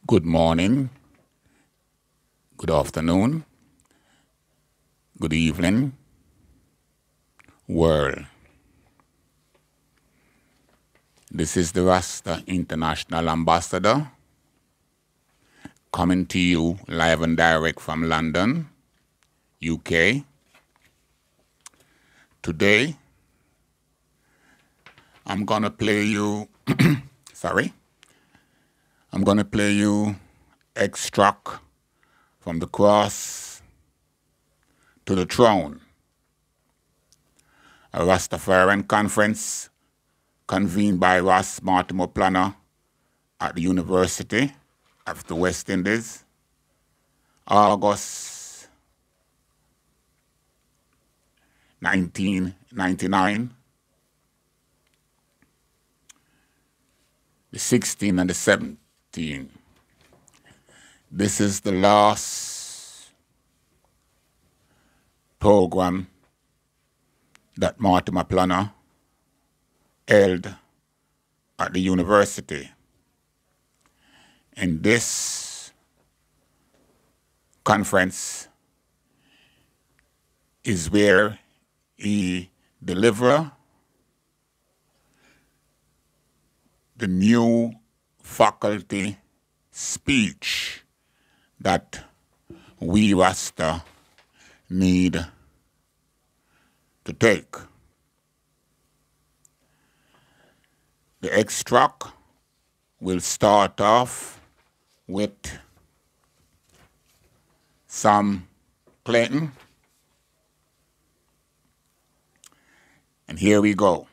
Good morning, good afternoon, good evening, world. This is the Rasta International Ambassador coming to you live and direct from London, UK. Today, I'm gonna play you, I'm gonna play you extract from the Cross to the Throne, a Rastafarian conference convened by Ras Martimo Planno at the University of the West Indies, August 1999, the 16th and the 17th. This is the last program that Martimo Planno held at the university. In this conference is where he delivered the new faculty speech that we Rasta need to take. The extract will start off with some Clayton. And here we go.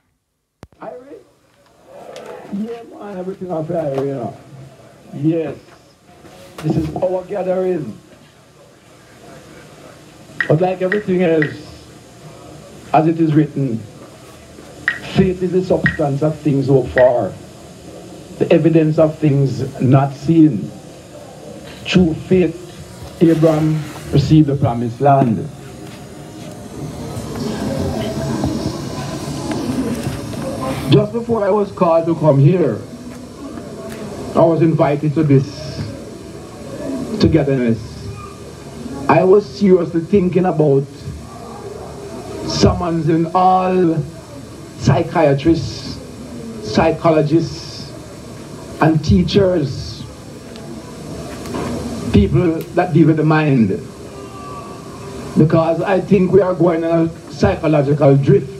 Yeah, man, everything up here, you know. Yes, this is our gathering. But like everything else, as it is written, faith is the substance of things hoped for, the evidence of things not seen. Through faith, Abraham received the promised land. Just before I was called to come here, I was invited to this togetherness. I was seriously thinking about summoning all psychiatrists, psychologists, and teachers, people that deal with the mind, because I think we are going on a psychological drift.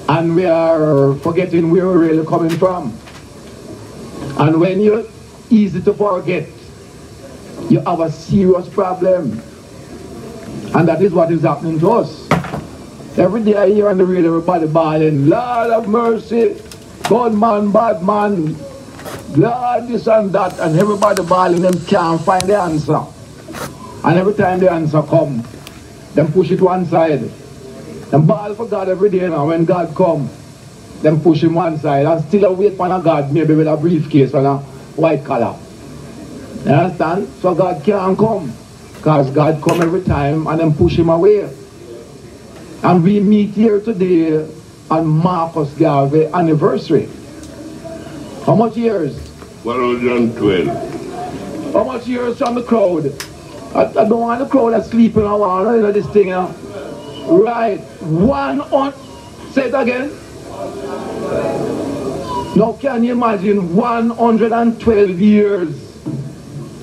And we are forgetting where we're really coming from. And when you're easy to forget, you have a serious problem. And that is what is happening to us. Every day I hear on the radio everybody bawling, Lord of mercy, good man, bad man, Lord this and that, and everybody bawling, them can't find the answer. And every time the answer comes, them push it one side. Them bawl for God every day now. When God come, them push him one side and still wait for a God, maybe with a briefcase and a white collar. You understand? So God can't come, because God come every time and then push him away. And we meet here today on Marcus Garvey anniversary. How much years? 112. How much years from the crowd? I don't want the crowd that's sleeping around, you know, this thing, you know. Right, say it again. Now can you imagine 112 years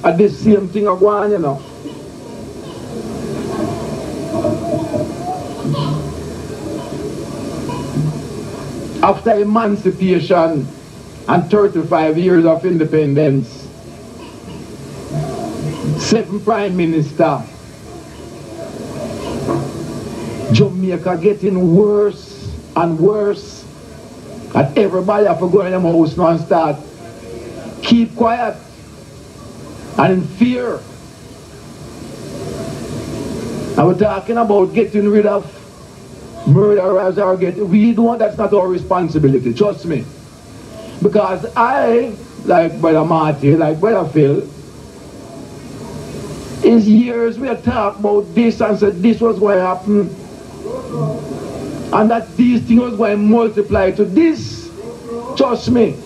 at this same thing of one, you know? After emancipation and 35 years of independence, 7 prime minister, Jamaica getting worse and worse, and everybody have to go in them house now and start keep quiet and in fear. And we're talking about getting rid of murderers or we know that's not our responsibility, trust me. Because I, like Brother Marty, like Brother Phil, is years we have talked about this and said this was going to happen. And that these things was going to multiply to this. Trust me.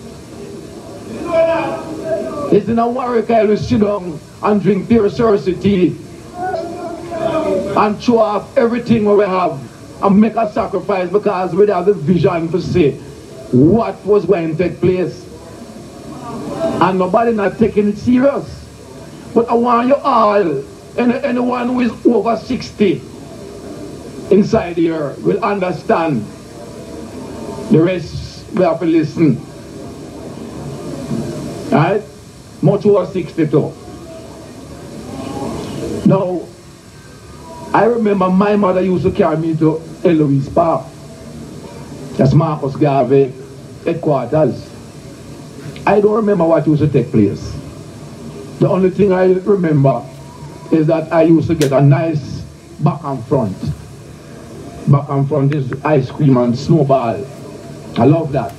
It's in a Warwick I will sit down and drink pure source tea and show off everything we have and make a sacrifice because we have the vision to see what was going to take place. And nobody not taking it serious. But I want you all, anyone who is over 60 inside here will understand. The rest we have to listen. Right? Much over 62. Now, I remember my mother used to carry me to Eloise Park. That's Marcus Garvey headquarters. I don't remember what used to take place. The only thing I remember is that I used to get a nice back and front. Back and front is ice cream and snowball. I love that.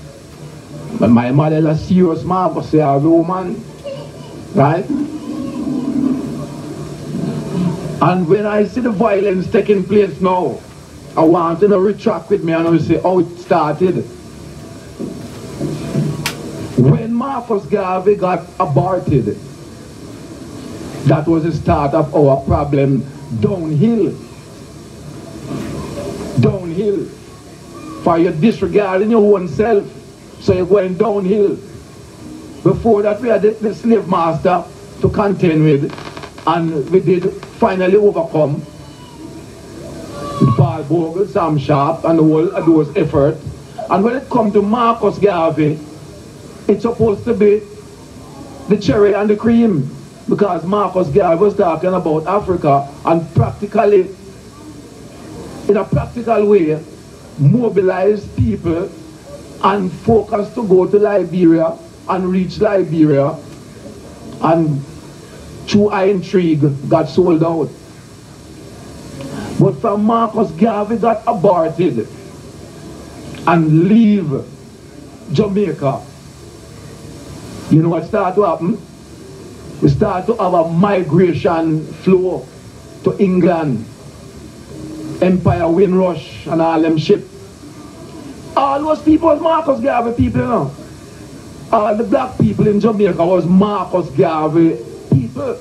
But my mother is a serious Marcus woman. Right? And when I see the violence taking place now, I want to retract with me and I will say how it started. When Marcus Garvey got aborted, that was the start of our problem downhill. Downhill. For you disregarding your own self, so you're going downhill. Before that we had the slave master to contend with, and we did finally overcome Paul Bogle, Sam Sharp, and all those efforts. And when it comes to Marcus Garvey, it's supposed to be the cherry and the cream, because Marcus Garvey was talking about Africa and practically, in a practical way, mobilize people and focus to go to Liberia and reach Liberia, and through intrigue got sold out. But from Marcus Garvey got aborted and leave Jamaica, you know what started to happen? We start to have a migration flow to England, Empire Windrush and all them ship. All those people was Marcus Garvey people, you know. All the black people in Jamaica was Marcus Garvey people.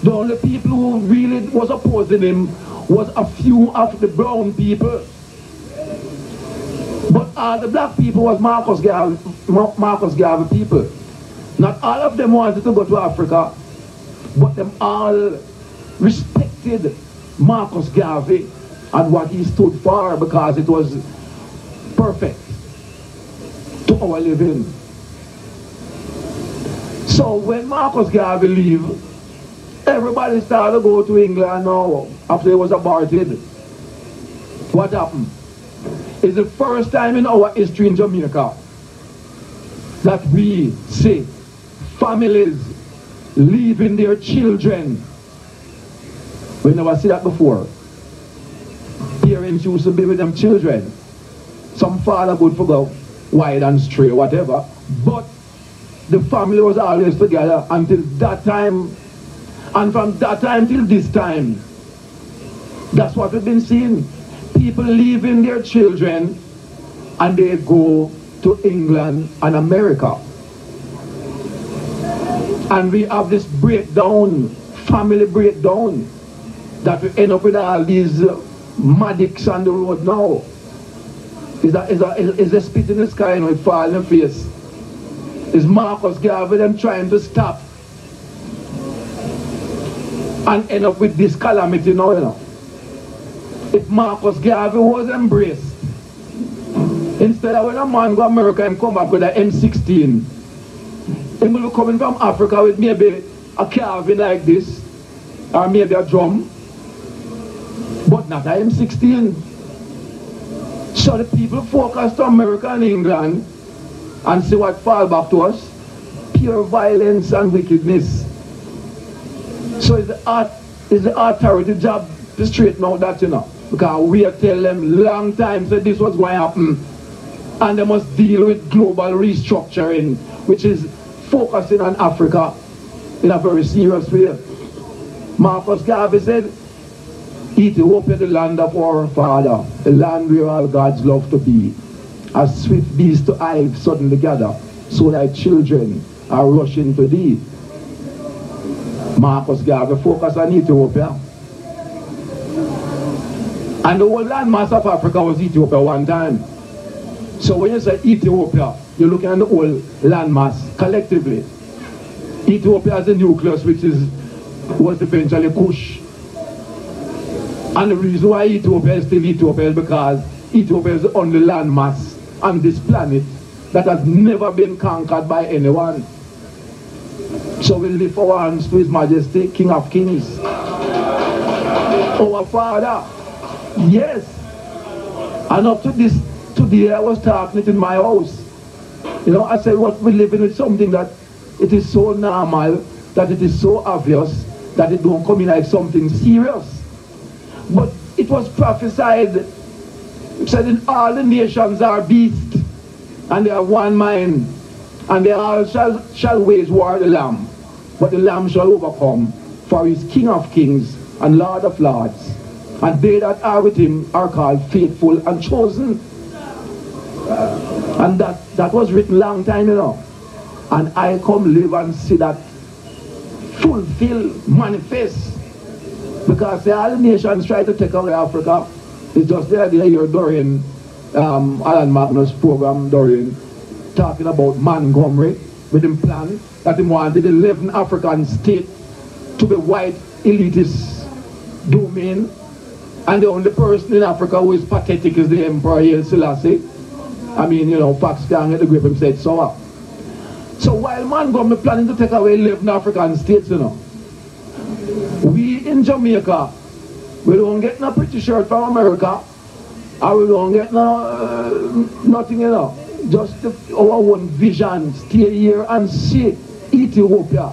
The only people who really was opposing him was a few of the brown people. But all the black people was Marcus Garvey people. Not all of them wanted to go to Africa, but them all respected Marcus Garvey and what he stood for, because it was perfect to our living. So when Marcus Garvey leave, everybody started to go to England now after he was aborted. What happened? It's the first time in our history in Jamaica that we see families leaving their children. We never see that before. Parents used to be with them children. Some father would go wild and stray, whatever. But the family was always together until that time. And from that time till this time, that's what we've been seeing. People leaving their children and they go to England and America. And we have this breakdown, family breakdown, that we end up with all these Maddox on the road now. Is a spit in the sky and it fall in the face. Is Marcus Garvey them trying to stop and end up with this calamity now, you know. If Marcus Garvey was embraced, instead of when a man go to America and come back with an M16, he will be coming from Africa with maybe a carving like this, or maybe a drum, but not an M16. So the people focus to America and England and see what fall back to us: pure violence and wickedness. So it's the authority job to straighten out that, you know, because we are telling them long time that this was going to happen, and they must deal with global restructuring, which is focusing on Africa in a very serious way. Marcus Garvey said, Ethiopia, the land of our father, the land where all gods love to be. As swift beasts to hive suddenly gather, so thy children are rushing to thee. Marcus Garvey focus on Ethiopia. And the whole landmass of Africa was Ethiopia one time. So when you say Ethiopia, you're looking at the whole landmass collectively. Ethiopia is the nucleus, which was eventually Kush. And the reason why Ethiopia is still Ethiopia is because Ethiopia is the only landmass on this planet that has never been conquered by anyone. So we lift our hands to His Majesty, King of Kings. Our Father, yes. And up to this, today I was talking it in my house. You know, I said what we're living with something that it is so normal, that it is so obvious, that it don't come in like something serious. But it was prophesied, said all the nations are beasts, and they have one mind, and they all shall wage war the Lamb. But the Lamb shall overcome, for He is King of Kings and Lord of Lords. And they that are with Him are called faithful and chosen. And that was written long time, you know. And I come live and see that fulfill, manifest. Because all the nations try to take away Africa. It's just the idea here during Alan Magnus' program, during talking about Montgomery, with him plan that he wanted 11 African states to be white elitist domain. And the only person in Africa who is pathetic is the Emperor Haile Selassie. I mean, you know, Fox can't get the grip him said so. So while Montgomery planning to take away 11 African states, you know, we in Jamaica, we don't get no pretty shirt from America, and we don't get nothing, you know. Just our own vision, stay here and see Ethiopia.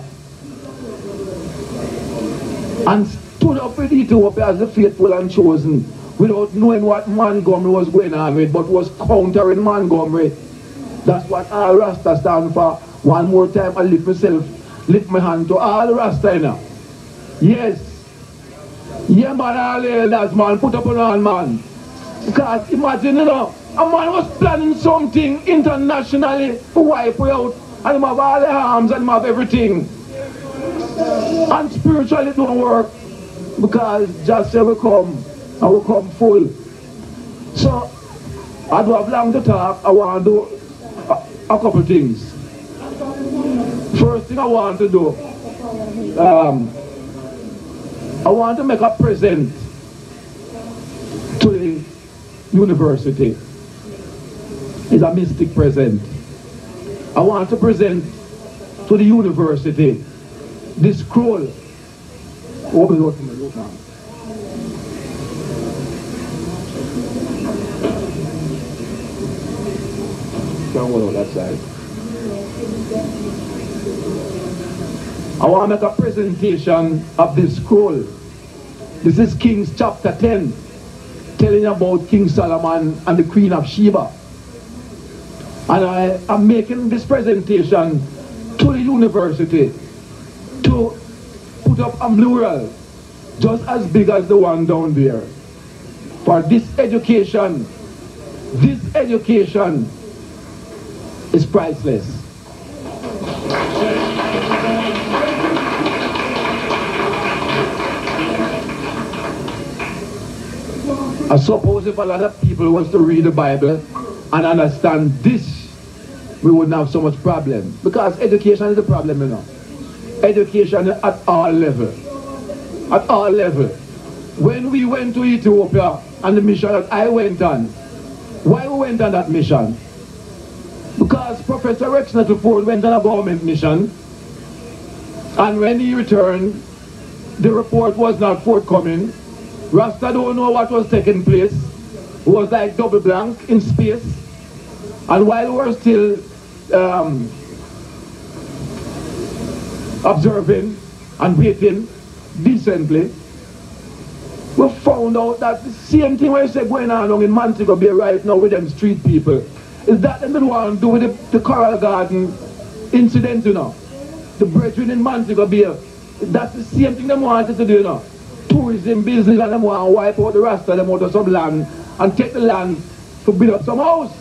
And stood up with Ethiopia as the faithful and chosen, without knowing what Montgomery was going on with, but was countering Montgomery. That's what all Rasta stand for. One more time I lift my hand to all Rasta, you know. Yes. Yeah, man, all elders, man, put up on man. Because imagine, you know, a man was planning something internationally to wipe you out, and him have all the arms and him have everything. And spiritually it don't work, because just say we come, and we come full. So, I don't have long to talk. I want to do a couple things. First thing I want to do, I want to make a present to the university. It's a mystic present. I want to present to the university this scroll. Open it up to me, look now. Can't go out that side. I want to make a presentation of this scroll. This is Kings chapter 10, telling about King Solomon and the Queen of Sheba. And I am making this presentation to the university to put up a mural just as big as the one down there. For this education is priceless. I suppose if a lot of people was to read the Bible and understand this, we wouldn't have so much problem. Because education is the problem, you know. Education at all levels. At all levels. When we went to Ethiopia and the mission that I went on, why we went on that mission? Because Professor Rex Nettleford went on a government mission, and when he returned, the report was not forthcoming. Rasta don't know what was taking place. It was like double blank in space. And while we were still observing and waiting decently, we found out that the same thing we say going on in Montego Bay right now with them street people is that they don't want to do with the Coral Garden incident, you know. The brethren in Montego Bay, that's the same thing they wanted to do, you know. Tourism business, and they want to wipe out the rest of them out of some land and take the land to build up some house.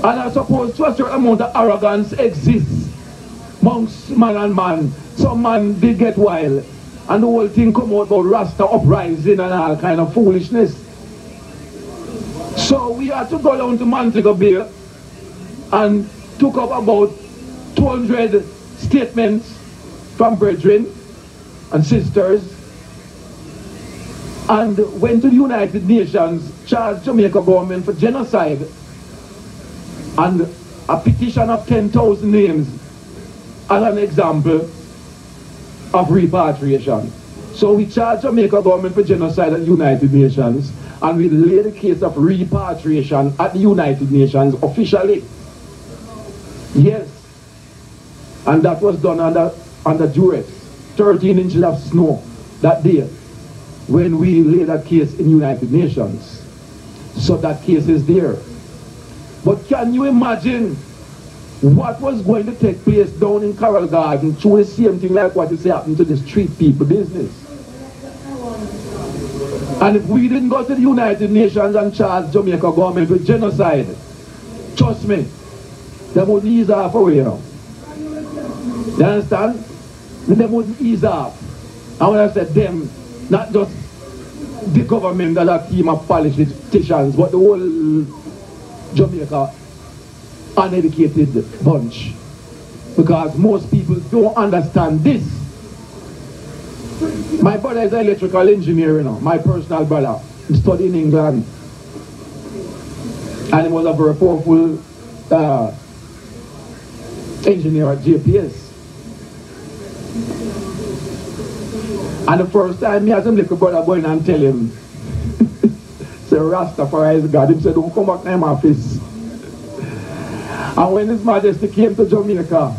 And I suppose to a certain amount of arrogance exists amongst man and man. Some man did get wild. And the whole thing come out about Rasta uprising and all kind of foolishness. So we had to go down to Montego Bay and took up about 200 statements from brethren and sisters and went to the United Nations, charged Jamaica government for genocide, and a petition of 10,000 names as an example of repatriation. So we charged Jamaica government for genocide at the United Nations, and we laid the case of repatriation at the United Nations officially. Yes. And that was done under duress. 13 inches of snow that day when we laid that case in United Nations. So that case is there. But can you imagine what was going to take place down in Carroll Garden through the same thing like what is happening to the street people business? And if we didn't go to the United Nations and charge Jamaica government with genocide, trust me, they wouldn't ease off away, you know. You understand? They wouldn't ease off. And when I said them, not just the government and a team of politicians, but the whole Jamaica uneducated bunch. Because most people don't understand this. My brother is an electrical engineer, you know, my personal brother. He studied in England. And he was a very powerful engineer at JPS. And the first time me as a little brother going and tell him, say Rastafari is God, he said, don't come back to my office. And when His Majesty came to Jamaica,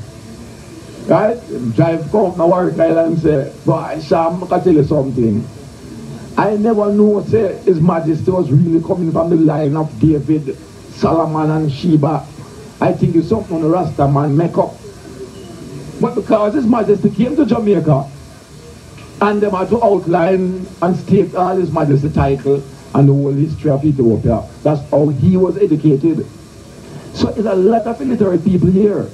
right, drive come to Warwick Island and say, boy, Sam, I can tell you something. I never knew, say, His Majesty was really coming from the line of David, Solomon and Sheba. I think it's something on the Rasta man make up. But because His Majesty came to Jamaica, and they had to outline and state all His Majesty title and the whole history of Ethiopia. That's how he was educated. So there's a lot of illiterate people here.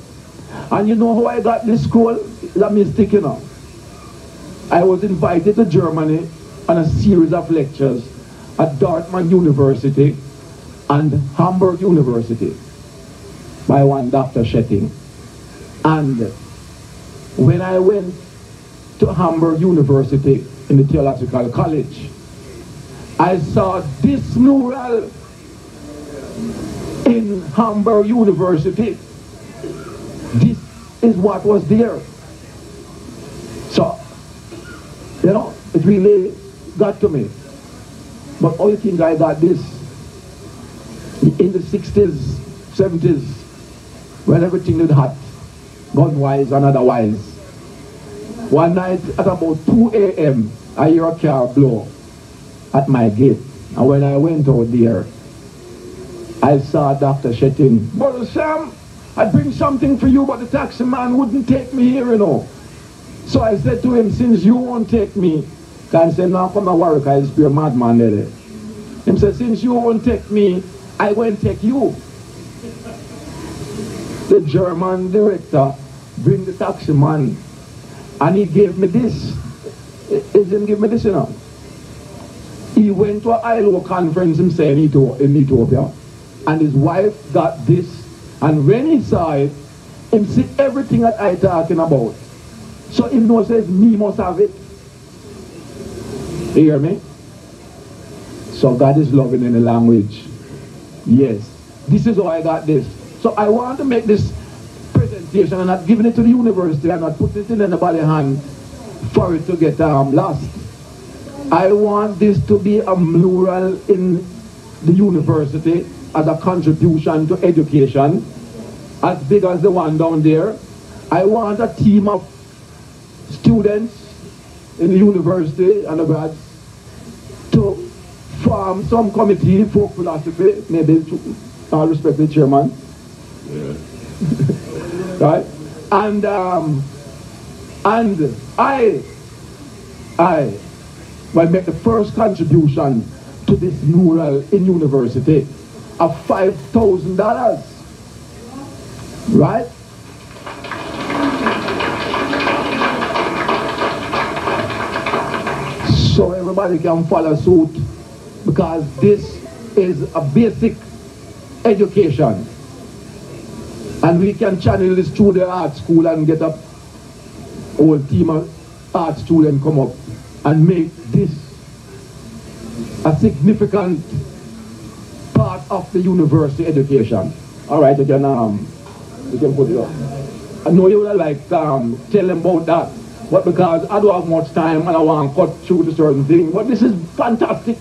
And you know how I got this scroll? It's a mistake, you know. I was invited to Germany on a series of lectures at Dartmouth University and Hamburg University by one Dr. Shetting. And when I went to Hamburg University in the Theological College, I saw this mural in Hamburg University. This is what was there. So, you know, it really got to me. But how you think I got this? In the 60s, 70s, when everything was hot, gun-wise and otherwise. One night at about 2 a.m., I hear a car blow at my gate. And when I went out there, I saw Dr. Shetting. Brother Sam, I bring something for you, but the taxi man wouldn't take me here, you know. So I said to him, since you won't take me, because he said, now come to work, I'll be a madman there. He said, since you won't take me, I won't take you. The German director bring the taxi man, and he gave me this. He didn't give me this, you know. He went to an ILO conference himself in Ethiopia, and his wife got this. And when he saw it, he see everything that I talking about. So he knows says me must have it. You hear me? So God is loving in the language. Yes. This is how I got this. So I want to make this presentation and not giving it to the university and not putting it in anybody's hand for it to get lost. I want this to be a mural in the university as a contribution to education, as big as the one down there. I want a team of students in the university, undergrads, to form some committee for philosophy, maybe all respect the chairman. Yeah. Right? And I will make the first contribution to this mural in university of $5,000. Right? So everybody can follow suit, because this is a basic education. And we can channel this through the art school and get a whole team of art students come up and make this a significant part of the university education. All right, you can put it up. I know you would like tell them about that, but because I don't have much time and I want to cut through the certain thing, but this is fantastic.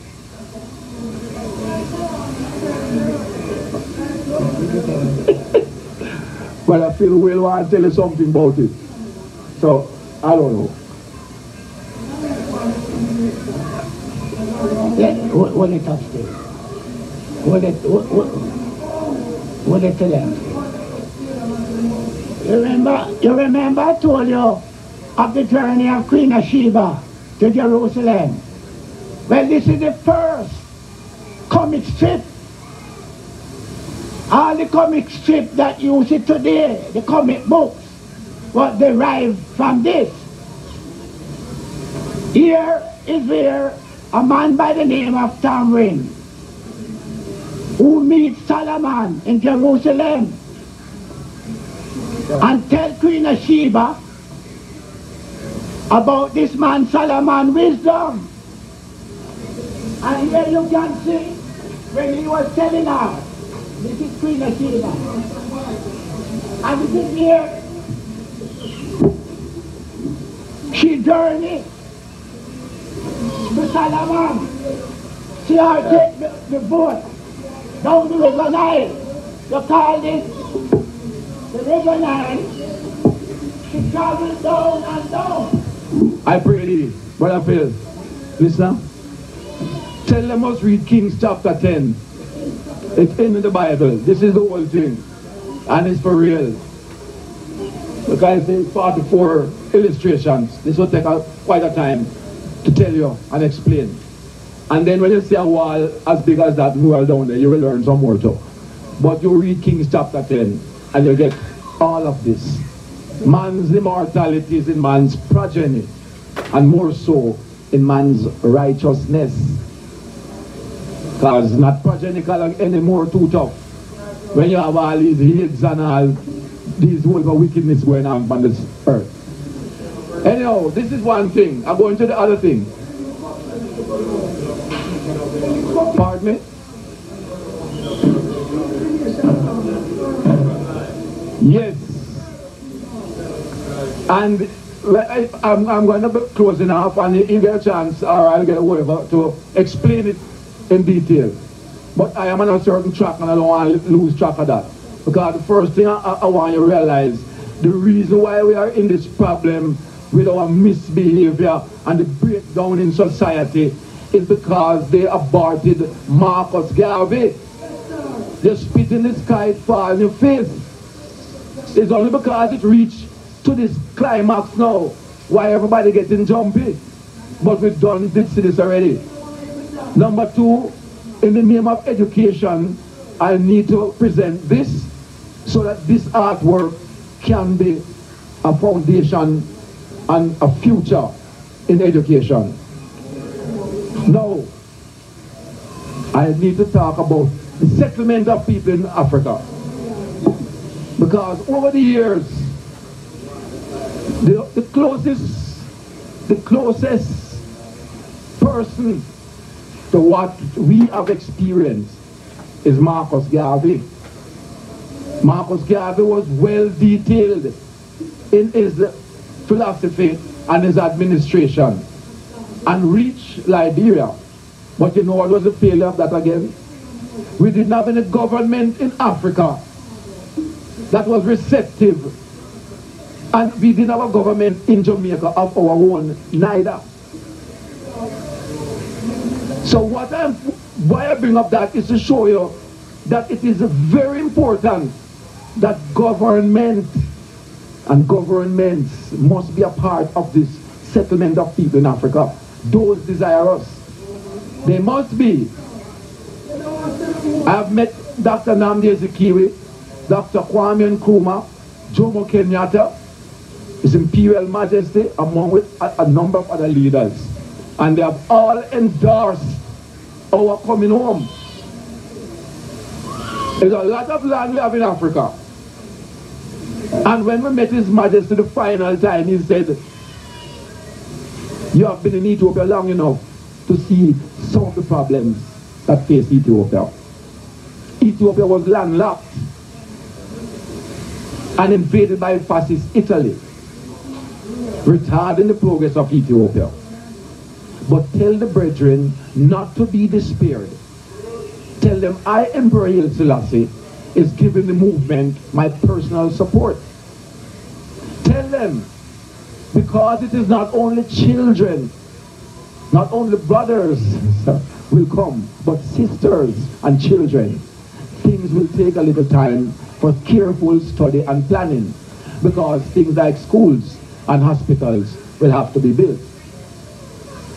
Well, I feel we'll want to tell you something about it. So, I don't know. What it up to? What it to them? You remember I told you of the journey of Queen of Sheba to Jerusalem? Well, this is the first comic strip. All the comic strip that you see today, the comic books, was derived from this. Here is where a man by the name of Convened, who meets Solomon in Jerusalem and tell Queen of Sheba about this man Solomon wisdom. And here you can see when he was telling her, this is Queen of Sheba. And this is here, she journeyed to Solomon. See her take the boat down the river Nile. You call this the river Nile. She traveled down and down. I pray, Brother Phil, listen. Tell them us read Kings chapter 10. It's in the Bible. This is the whole thing. And it's for real. Because it's 44 illustrations. This will take quite a time to tell you and explain. And then when you see a wall as big as that wall down there, you will learn some more too. But you read Kings chapter 10 and you get all of this. Man's immortality is in man's progeny, and more so in man's righteousness. Because not progenical anymore too tough. When you have all these heads and all these whole wickedness going on this earth. Anyhow, this is one thing. I'm going to the other thing. Pardon me? Yes. And I'm going to be closing off, and you get a chance, or I'll get whoever to explain it in detail. But I am on a certain track and I don't want to lose track of that. Because the first thing I want you to realize, the reason why we are in this problem with our misbehavior and the breakdown in society is because they aborted Marcus Garvey. They spit in the sky, it fall in your face. It's only because it reached to this climax now why everybody getting jumpy. But we've done this already. Number two, in the name of education, I need to present this so that this artwork can be a foundation and a future in education. Now, I need to talk about the settlement of people in Africa. Because over the years, the closest person to what we have experienced is Marcus Garvey. Marcus Garvey was well detailed in his philosophy and his administration and reached Liberia. But you know what was the failure of that again? We didn't have any government in Africa that was receptive, and we didn't have a government in Jamaica of our own neither. So why I bring up that is to show you that it is very important that government and governments must be a part of this settlement of people in Africa. Those desirous, they must be. I have met Dr. Nnamdi Azikiwe Dr. Kwame Nkrumah, Jomo Kenyatta, His Imperial Majesty, among with a number of other leaders. And they have all endorsed our coming home. There's a lot of land we have in Africa. And when we met His Majesty the final time, he said, you have been in Ethiopia long enough to see some of the problems that face Ethiopia. Ethiopia was landlocked and invaded by fascist Italy, retarding the progress of Ethiopia. But tell the brethren not to be despaired. Tell them I, Emperor Haile Selassie, is giving the movement my personal support. Tell them, because it is not only children, not only brothers will come, but sisters and children. Things will take a little time for careful study and planning, because things like schools and hospitals will have to be built.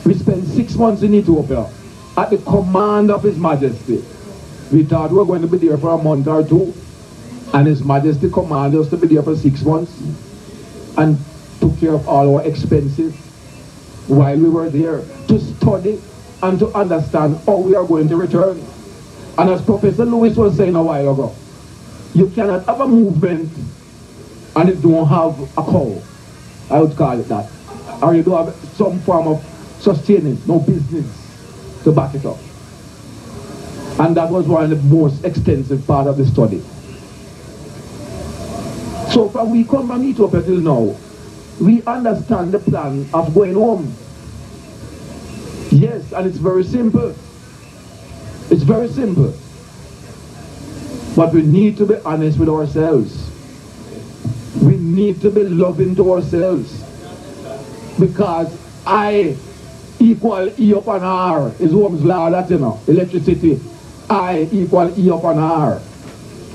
We spent 6 months in Ethiopia at the command of His Majesty. We thought we were going to be there for a month or two, and His Majesty commanded us to be there for 6 months and took care of all our expenses while we were there to study and to understand how we are going to return. And as Professor Lewis was saying a while ago, you cannot have a movement and it don't have a cow. I would call it that. Or you don't have some form of sustenance, no business to back it up. And that was one of the most extensive part of the study. So from we come from Ethiopia till now, we understand the plan of going home. Yes, and it's very simple. It's very simple. But we need to be honest with ourselves. We need to be loving to ourselves. Because I equal E upon R is Ohm's law, that you know, electricity. I equal E upon R.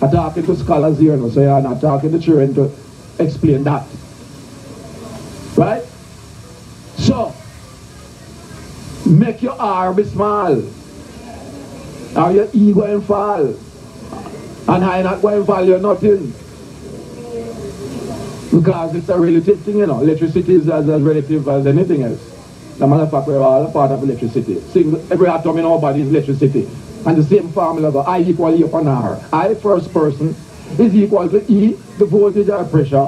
I'm talking to scholars here now, so I'm not talking to children to explain that. Right? So, make your R be small. Or your E go and fall. And I not going to value nothing. Because it's a relative thing, you know. Electricity is as relative as anything else. The matter of fact, we're all a part of electricity. Every atom in our body is electricity. And the same formula go, I equal E upon R. I, first person, is equal to E, the voltage or pressure,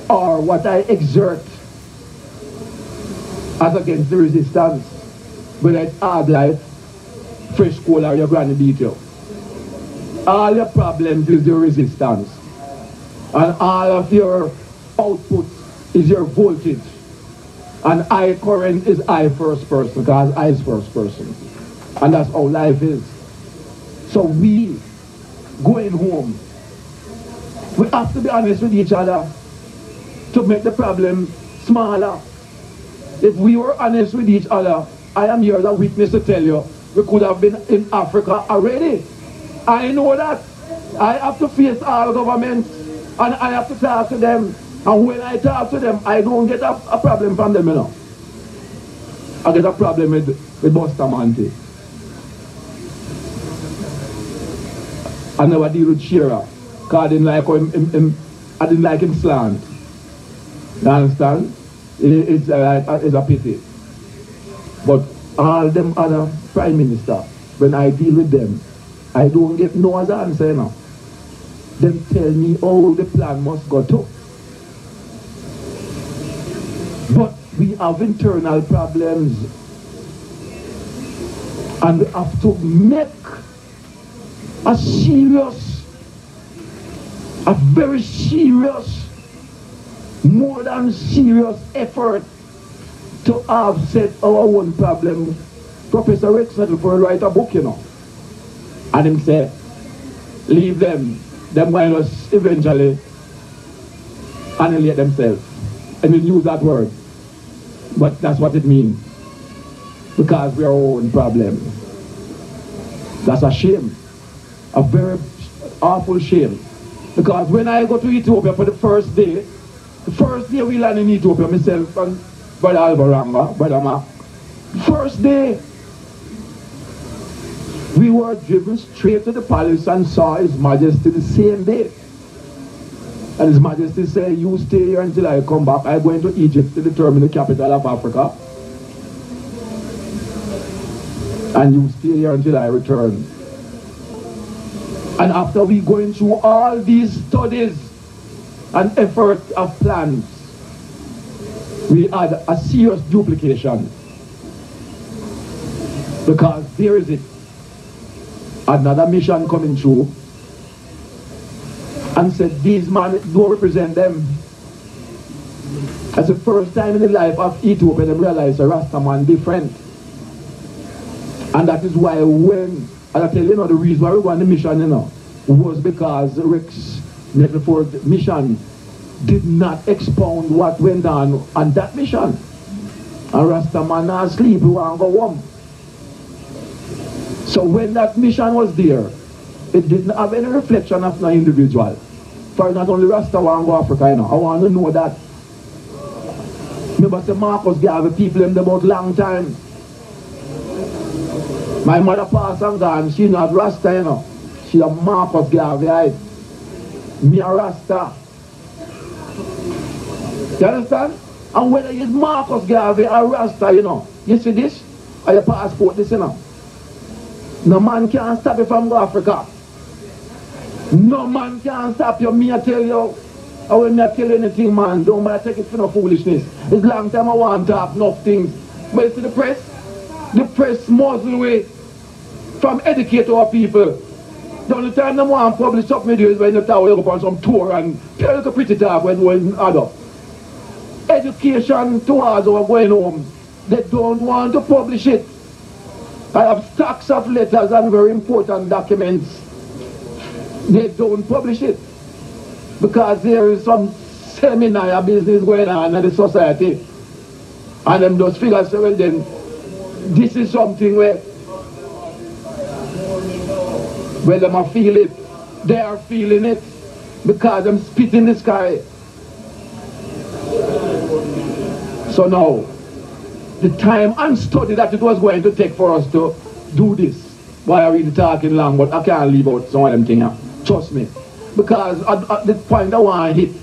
or what I exert as against the resistance. Whether it's hard life, fresh coal, or your granny beat you. All your problems is your resistance. And all of your output is your voltage. And I current is I first person, because I is first person. And that's how life is. So we, going home, we have to be honest with each other to make the problem smaller. If we were honest with each other, I am here as a witness to tell you, we could have been in Africa already. I know that. I have to face all governments, and I have to talk to them. And when I talk to them, I don't get a problem from them, you know. I get a problem with Bustamante. I never deal with Shearer, because I didn't like him slant. You understand? It's a pity. But all them other prime ministers, when I deal with them, I don't get no other answer, you know. Them tell me how the plan must go to. But we have internal problems. And we have to make a very serious, more than serious effort to offset our own problem. Professor Rex Nettle for write a book, you know. And him say, leave them going to eventually annihilate themselves. And he'll use that word. But that's what it means. Because we are our own problem. That's a shame. A very awful shame. Because when I go to Ethiopia for the first day we land in Ethiopia, myself and Brother Alvaranga, Brother Mark, first day, We were driven straight to the palace and saw His Majesty the same day. And His Majesty said, you stay here until I come back. I'm going to Egypt to determine the capital of Africa. And you stay here until I return. And after we going through all these studies and effort of plans, we had a serious duplication. Because there is it. Another mission coming through. And said, these men don't represent them. That's the first time in the life of Ethiopia they realized a Rasta man different. And that is why when, and I tell you, the reason why we won the mission, was because Rick's Nettleford mission did not expound what went on that mission. And Rasta man not sleep, he want to go home. So when that mission was there, it didn't have any reflection of no individual. For not only Rasta want to go Africa, I want to know that. Remember, say Marcus Garvey, people in about long time. My mother passed and gone, she not Rasta, She a Marcus Garvey, Me a Rasta. You understand? And whether it's Marcus Garvey or Rasta, you see this? Or your passport, this, No man can stop you from going to Africa. No man can stop you. Me I tell you. I will not tell you anything, man. Don't matter, take it for no foolishness. It's long time I want to have enough things. But you see the press muzzle way from educate our people. The only time they want to publish something is when you go on some tour and tell you pretty talk when other. Education towards our going home. They don't want to publish it. I have stacks of letters and very important documents. They don't publish it. Because there is some seminar business going on in the society. And them just figure, so well then, this is something where them are feel it. They are feeling it. Because them spit in the sky. So now, the time and study that it was going to take for us to do this. Why are we talking long, but I can't leave out some of them things. Trust me. Because at the point I want to hit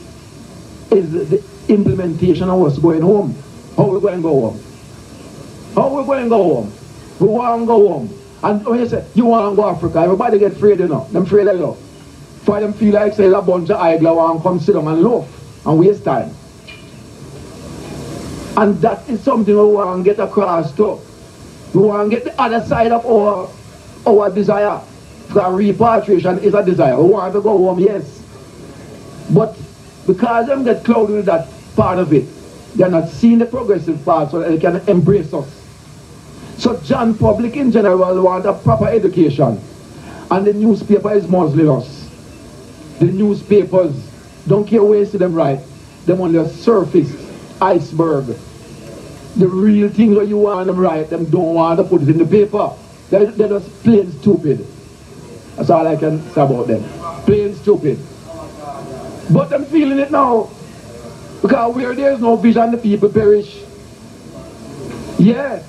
is the implementation of what's going home. How we going to go home? How we going to go home? We want to go home. And when you say, you want to go to Africa, everybody get afraid, Them afraid of you. For them feel like say a bunch of idler want to come sit down and loaf and waste time. And that is something we want to get across to. We want to get the other side of our desire. Because repatriation is a desire. We want to go home, yes. But because them get clouded with that part of it, they're not seeing the progressive part so that they can embrace us. So John public in general want a proper education. And the newspaper is muzzling us. The newspapers don't care where you see them right. Them on the surface, iceberg. The real things that you want them right, them don't want to put it in the paper. They're just plain stupid. That's all I can say about them. Plain stupid. But I'm feeling it now. Because where there is no vision, the people perish. Yeah.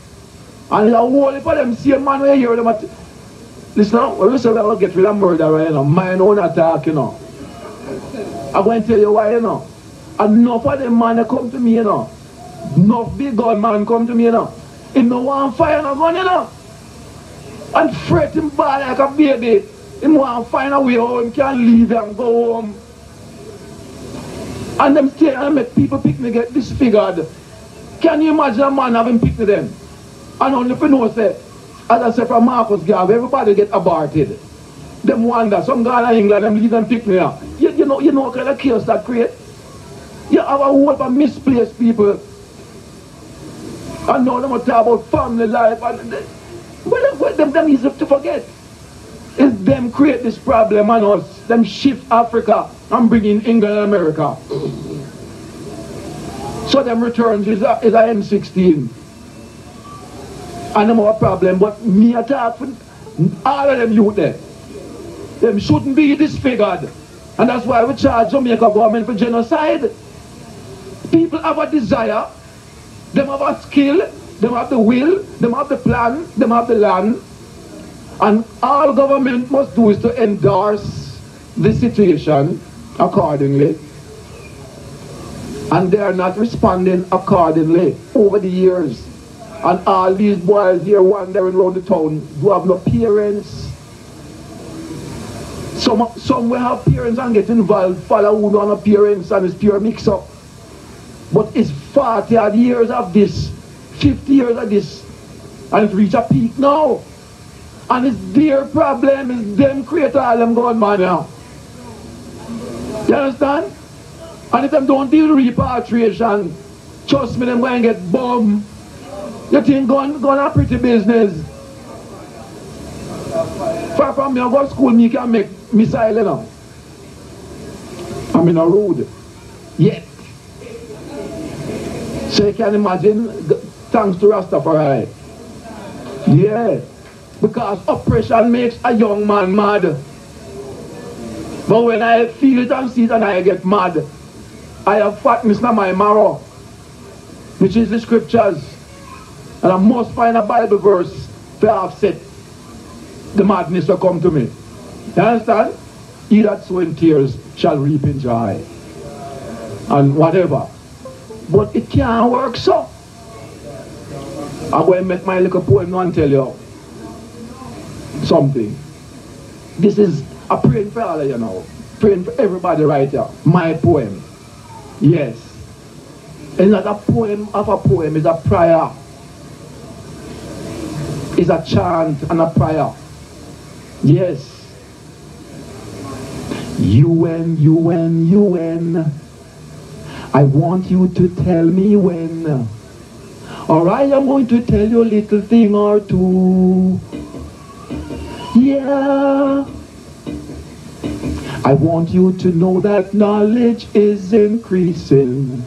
And it's a whole heap of them same man where you hear them at... Listen now, when we say we'll get rid of murder, right, mine own attack, I'm going to tell you why, Enough of them man that come to me, Enough big gun man come to me, He no want fire no gun, And fret him bad like a baby. He want to find a way how he can leave and go home. And them stay and make people pick me get disfigured. Can you imagine a man having picked them? And only for no say, as I said from Marcus Garvey, everybody get aborted. Them wonder, some guy in England, them leave them pick me up. You know what kind of chaos that create? You have a whole of misplaced people. And now them talk about family life and well, them easy to forget. It's them create this problem and us. Them shift Africa and bring in England and America. So them returns is a M16. And them have a problem, but me attack for all of them youth there. Them shouldn't be disfigured. And that's why we charge Jamaica government for genocide. People have a desire, them have a skill, them have the will, them have the plan, them have the land. And all government must do is to endorse the situation accordingly. And they are not responding accordingly over the years. And all these boys here wandering around the town who have no parents. Some will have parents and get involved, follow who don't have parents, and it's pure mix up. But it's 40 odd years of this, 50 years of this, and it's reached a peak now. And it's their problem, it's them create all them going man now. You understand? And if them don't deal with repatriation, trust me, them going to get bombed. You think going a pretty business? Far from me, I go to school, me can make missile, you know. I'm in a road. Yet. So you can imagine, thanks to Rastafari. Yeah. Because oppression makes a young man mad. But when I feel it and see it and I get mad, I have fatness in my marrow, which is the scriptures. And I must find a Bible verse to offset the madness will come to me. You understand? He that sow in tears shall reap in joy. And whatever. But it can't work so. I'm going to make my little poem now and tell you something. This is a praying for all of you now. Praying for everybody right here. My poem. Yes. It's not a poem of a poem, it's a prayer. It's a chant and a prayer. Yes. UN, UN, UN. I want you to tell me when. Alright, I'm going to tell you a little thing or two. Yeah. I want you to know that knowledge is increasing.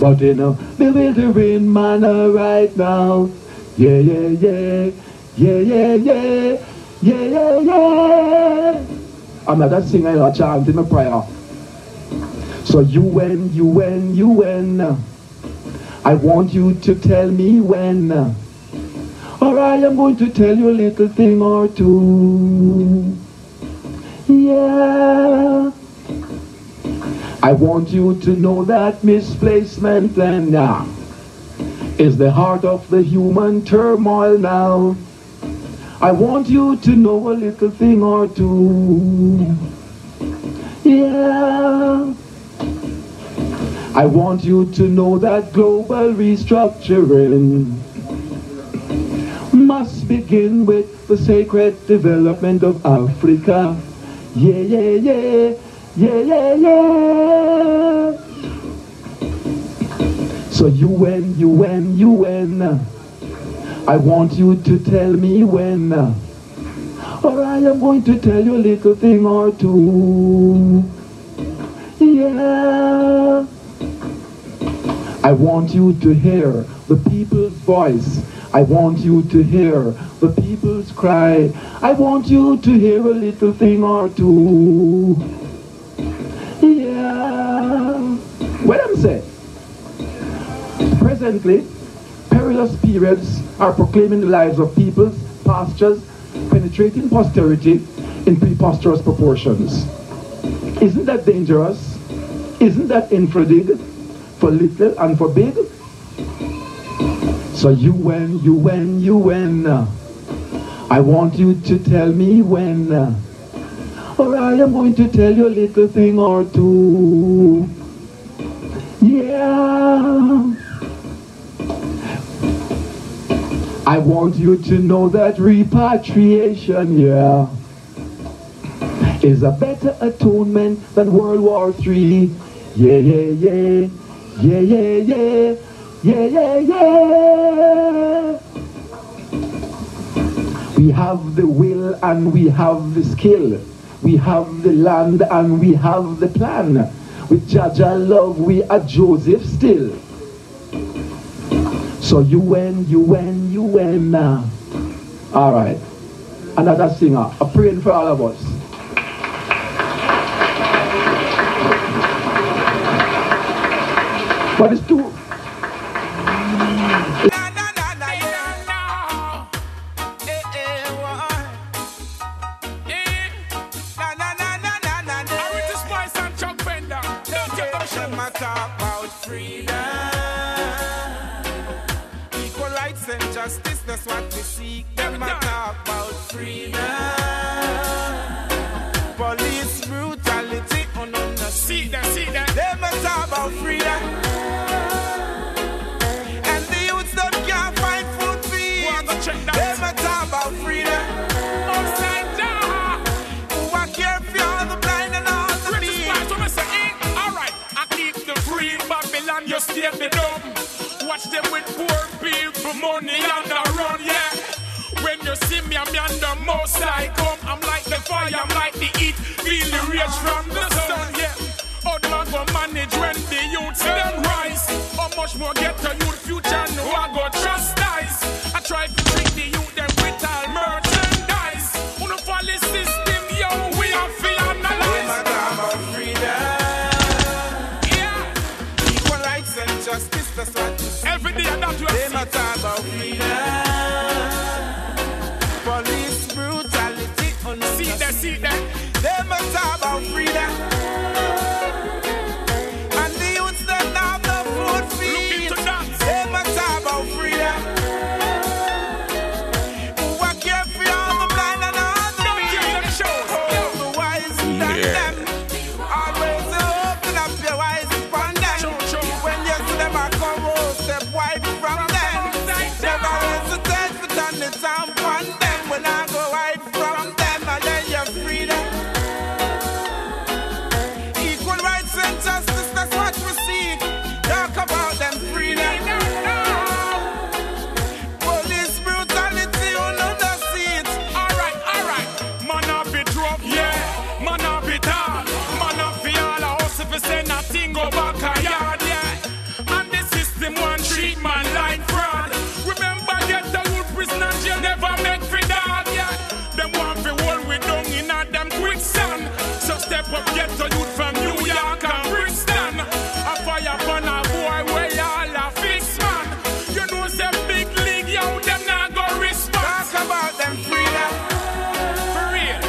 But in a bewildering manner right now. Yeah, yeah, yeah. Yeah, yeah, yeah. Yeah, yeah, yeah. I'm not a singer, I'm chanting a prayer. So UN, UN, UN. I want you to tell me when. Alright, I'm going to tell you a little thing or two. Yeah. I want you to know that misplacement and is the heart of the human turmoil now. I want you to know a little thing or two. Yeah. I want you to know that global restructuring must begin with the sacred development of Africa. Yeah, yeah, yeah. Yeah, yeah, yeah. So UN, UN, UN. I want you to tell me when. Alright, I'm going to tell you a little thing or two. Yeah. I want you to hear the people's voice. I want you to hear the people's cry. I want you to hear a little thing or two. Yeah. What I'm saying? Presently, perilous periods are proclaiming the lives of peoples, pastures, penetrating posterity in preposterous proportions. Isn't that dangerous? Isn't that infra-dig for little and for big? So UN, UN, UN. I want you to tell me when. Alright, I'm going to tell you a little thing or two. Yeah. I want you to know that repatriation, yeah, is a better atonement than World War III. Yeah, yeah, yeah. Yeah, yeah, yeah. Yeah, yeah, yeah. We have the will and we have the skill. We have the land and we have the plan. With Jaja love, we are Joseph still. So UN, UN, UN. All right. Another singer. I'm praying for all of us. But it's too... justice, that's what we seek. Them a talk about freedom. Police brutality, oh no, no. See that. Them a talk about freedom. And the youths that can't find food to eat. Them a talk about freedom. Upside down. Who a care for all the blind and all the meek. Alright, I keep the free Babylon, you stay the dumb. Watch them with poor people, money on the run, yeah. When you see me, I'm on the most I come. I'm like the fire, I'm like the heat. Feel the rage from the sun, yeah. How do I go manage when the youths them rise? How much more get the youth future? No, I go trust eyes. I try to treat the youth them with all merchandise. Who don't follow the system, yo, we are free analyze. Them a talk about freedom. Yeah. Equal rights and justice, that's what you see. Every day that you them a talk about freedom. Police brutality, oh no. See that. Them a talk about freedom. And the youths that have no food feed. Them a talk about freedom. Who a care for all the blind and all the weak. The wise than them. Always open up your eyes upon them. When you see them a come out, step wide from them. Never hesitate to turn the sound upon them. When I go wide from them, I let you freedom. Equal rights and justice, that's what we seek. Talk about them freedom. Police brutality, you know the seat. Alright. Man up it rough, yeah. Man up it hard. Man up for all a hustle for say nothing go back a yard, yeah. And the system want treat man like fraud. Remember get the youth prisoners, you never make free dog, yeah. Them want to hold we down in a them quicksand. So step up, get the youth from New York and Brixton. A fire upon a boy where y'all a fix man. You know some big league, yo, them not go respond. Talk about them freedom. For real.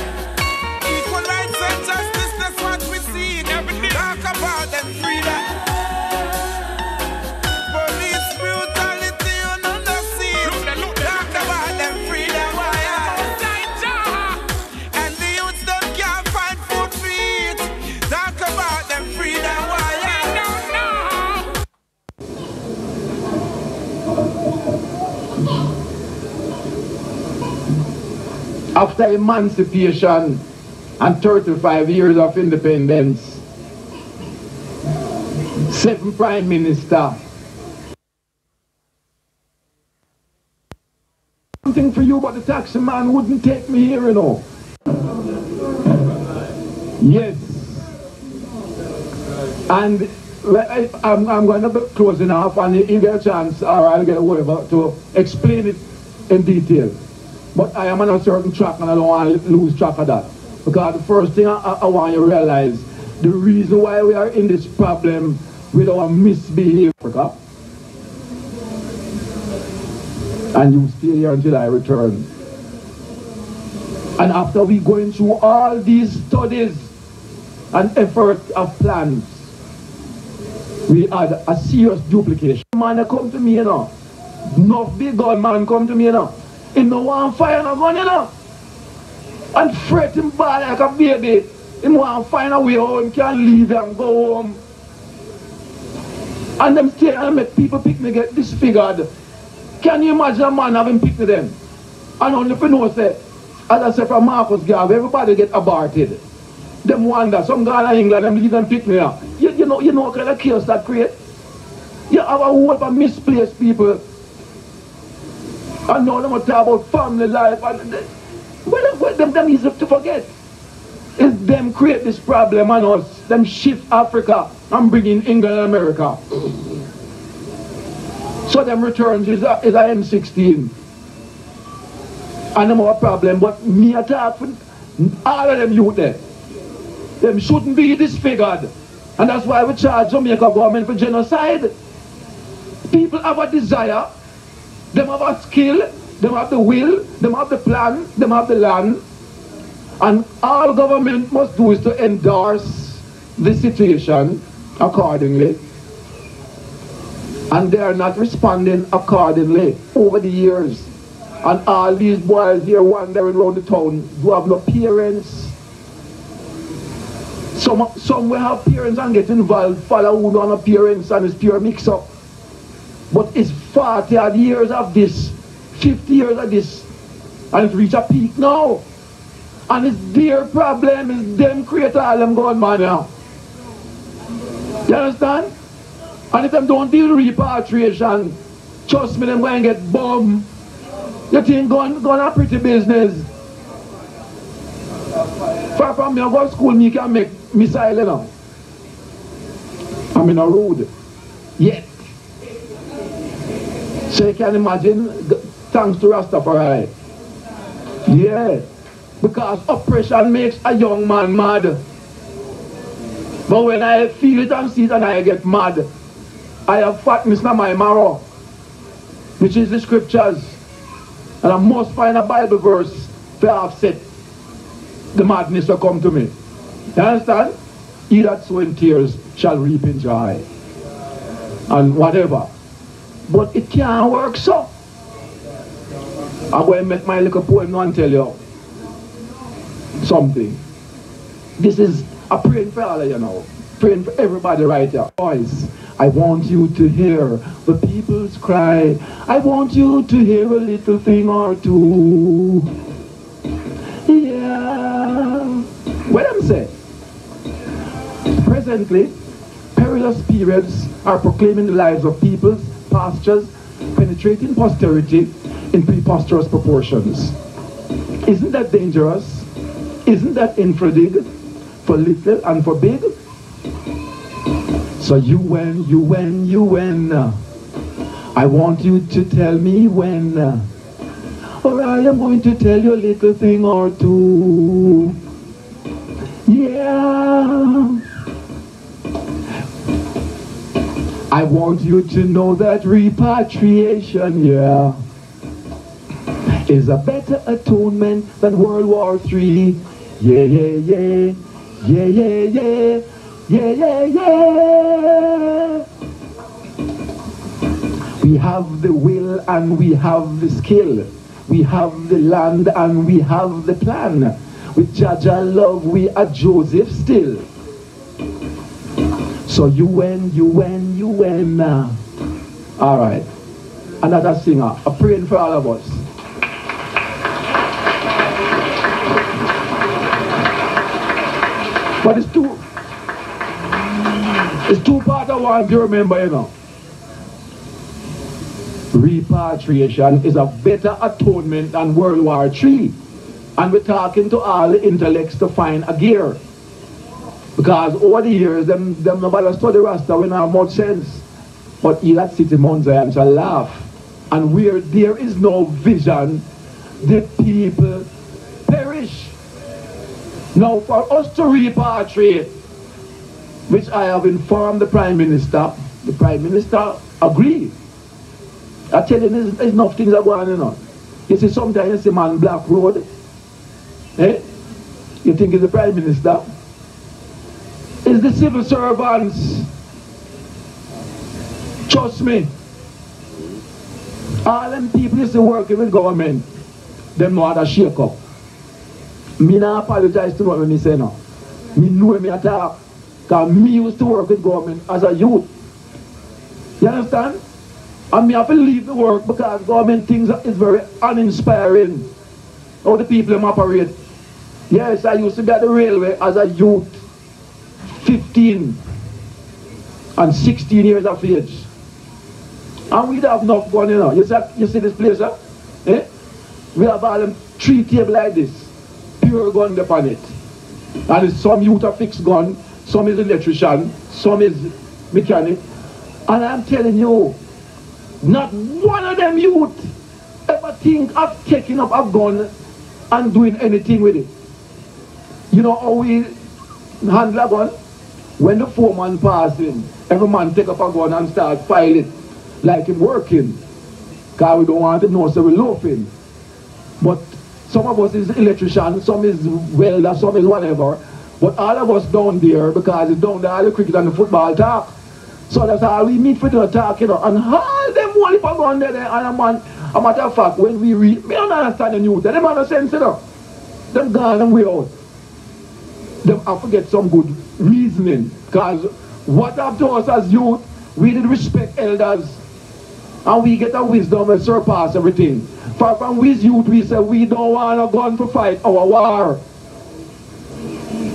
Equal rights and justice, that's what we see. Every day. Talk about them freedom. Police brutality, you know the scene. Talk about them freedom. And the youths that can't find food to eat. Talk about them freedom. After emancipation and 35 years of independence, 7 prime minister. Something for you, but the taxi man wouldn't take me here, you know. Yes. And I'm going to be closing off, and you get a chance, or I'll get a whatever, to explain it in detail. But I am on a certain track, and I don't want to lose track of that. Because the first thing I want you to realize, the reason why we are in this problem with our misbehavior, and you stay here until I return. And after we going through all these studies and efforts of plans, we had a serious duplication. Man come to me, you know. No big gun man come to me, you know. He no want fire no gun, you know. And fret him bad like a baby. He want to find a way how he can leave and go home. And them stay and make people pick me get disfigured. Can you imagine a man having picked them? And only if you know, say, as I said from Marcus Garvey, everybody get aborted. Them wonder, some guy in England, them leave them pick me up. You know what kind of chaos that create? You have a whole of misplaced people. And now them talk about family life. And them easy to forget. It's them create this problem and us. Them shift Africa and bring in England and America. So them returns is a M16. And them have a problem, but me attack all of them youth there. Them shouldn't be disfigured. And that's why we charge Jamaica government for genocide. People have a desire, them have a skill, them have the will, them have the plan, them have the land. And all government must do is to endorse the situation accordingly. And they are not responding accordingly over the years. And all these boys here wandering around the town who have no parents. Some will have parents and get involved, follow who don't have parents, and it's pure mix up. But it's 40 odd years of this, 50 years of this, and it's reached a peak now. And it's their problem, it's them create all them going man now. You understand? And if them don't deal with repatriation, trust me, them going to get bombed. You think going a pretty business. Far from me, I go to school, me can make missile, you know. I'm in a road. Yet. So you can imagine, thanks to Rastafari. Yeah. Because oppression makes a young man mad. But when I feel it and see it and I get mad, I have fatness in my marrow, which is the scriptures. And I must find a Bible verse to offset the madness will come to me. You understand? He that sow in tears shall reap in joy. And whatever. But it can't work so. I'm going to make my little poem now and tell you something. This is a praying for all of you now. Praying for everybody right here. Boys, I want you to hear the people's cry. I want you to hear a little thing or two. Yeah. What I'm saying? Presently, perilous periods are proclaiming the lives of peoples, pastures, penetrating posterity in preposterous proportions. Isn't that dangerous? Isn't that infradig for little and for big? So you when, I want you to tell me when, or I am going to tell you a little thing or two. Yeah. I want you to know that repatriation, yeah, is a better atonement than World War III. Yeah, yeah, yeah, yeah, yeah, yeah, yeah, yeah, yeah. We have the will and we have the skill. We have the land and we have the plan. With Jaja love we are Joseph still. So you when. All right. Another singer, a praying for all of us. But it's two parts I want you to remember, you know. Repatriation is a better atonement than World War III. And we're talking to all the intellects to find a gear. Because over the years, them nobody study Rasta we don't have much sense. But he that sits in Mount Zion shall laugh. And where there is no vision, the people perish. Now for us to repatriate, which I have informed the Prime Minister agreed. I tell you, there's enough things are going on. You see, sometimes you see man Black Road, eh? You think it's the Prime Minister? It's the civil servants. Trust me. All them people used to work with government, them know how to shake up. Me not apologize to what me say now. Me know me attack. Because me used to work with government as a youth. You understand? And me have to leave the work because government things is very uninspiring. How the people them operate. Yes, I used to be at the railway as a youth. 15 and 16 years of age. And we don't have enough gun, you know. You see this place, huh? Eh? We have all them 3 tables like this. Pure gun upon it. And it's some youth a fixed gun, some is electrician, some is mechanic. And I'm telling you, not one of them youth ever think of taking up a gun and doing anything with it. You know how we handle a gun? When the foreman passing, every man take up a gun and start file it like him working. Because we don't want to know, so we're loafing. But some of us is electrician, some is welder, some is whatever. But all of us down there, because it's down there all the cricket and the football talk. So that's how we meet for the talk, you know, and all them only for going there, and a matter of fact, when we read, me don't understand the news, them have no sense, you know. Them gone and way out. Them have to get some good reasoning, because what up to us as youth, we did respect elders, and we get a wisdom and surpass everything. For from we youth, we say we don't want a gun to fight our war.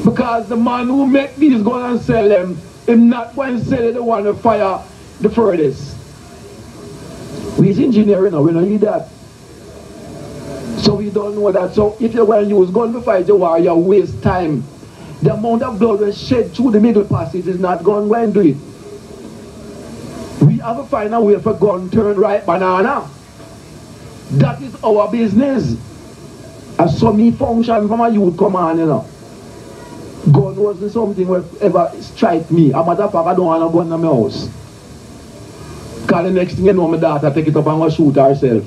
Because the man who make these guns and sell them, him not going to sell it, the one to fire the furthest. We's engineering now, we don't need that. So we don't know that. So if you're going to use gun to fight the war, you waste time. The amount of blood that's shed through the middle passage is not going to do it. We have to find a way for gun turn right banana. That is our business. And so me function from a youth command, you know. Gun wasn't something that ever strike me. A matter of fact, I don't want a gun in my house. Because the next thing you know, my daughter take it up and go shoot herself.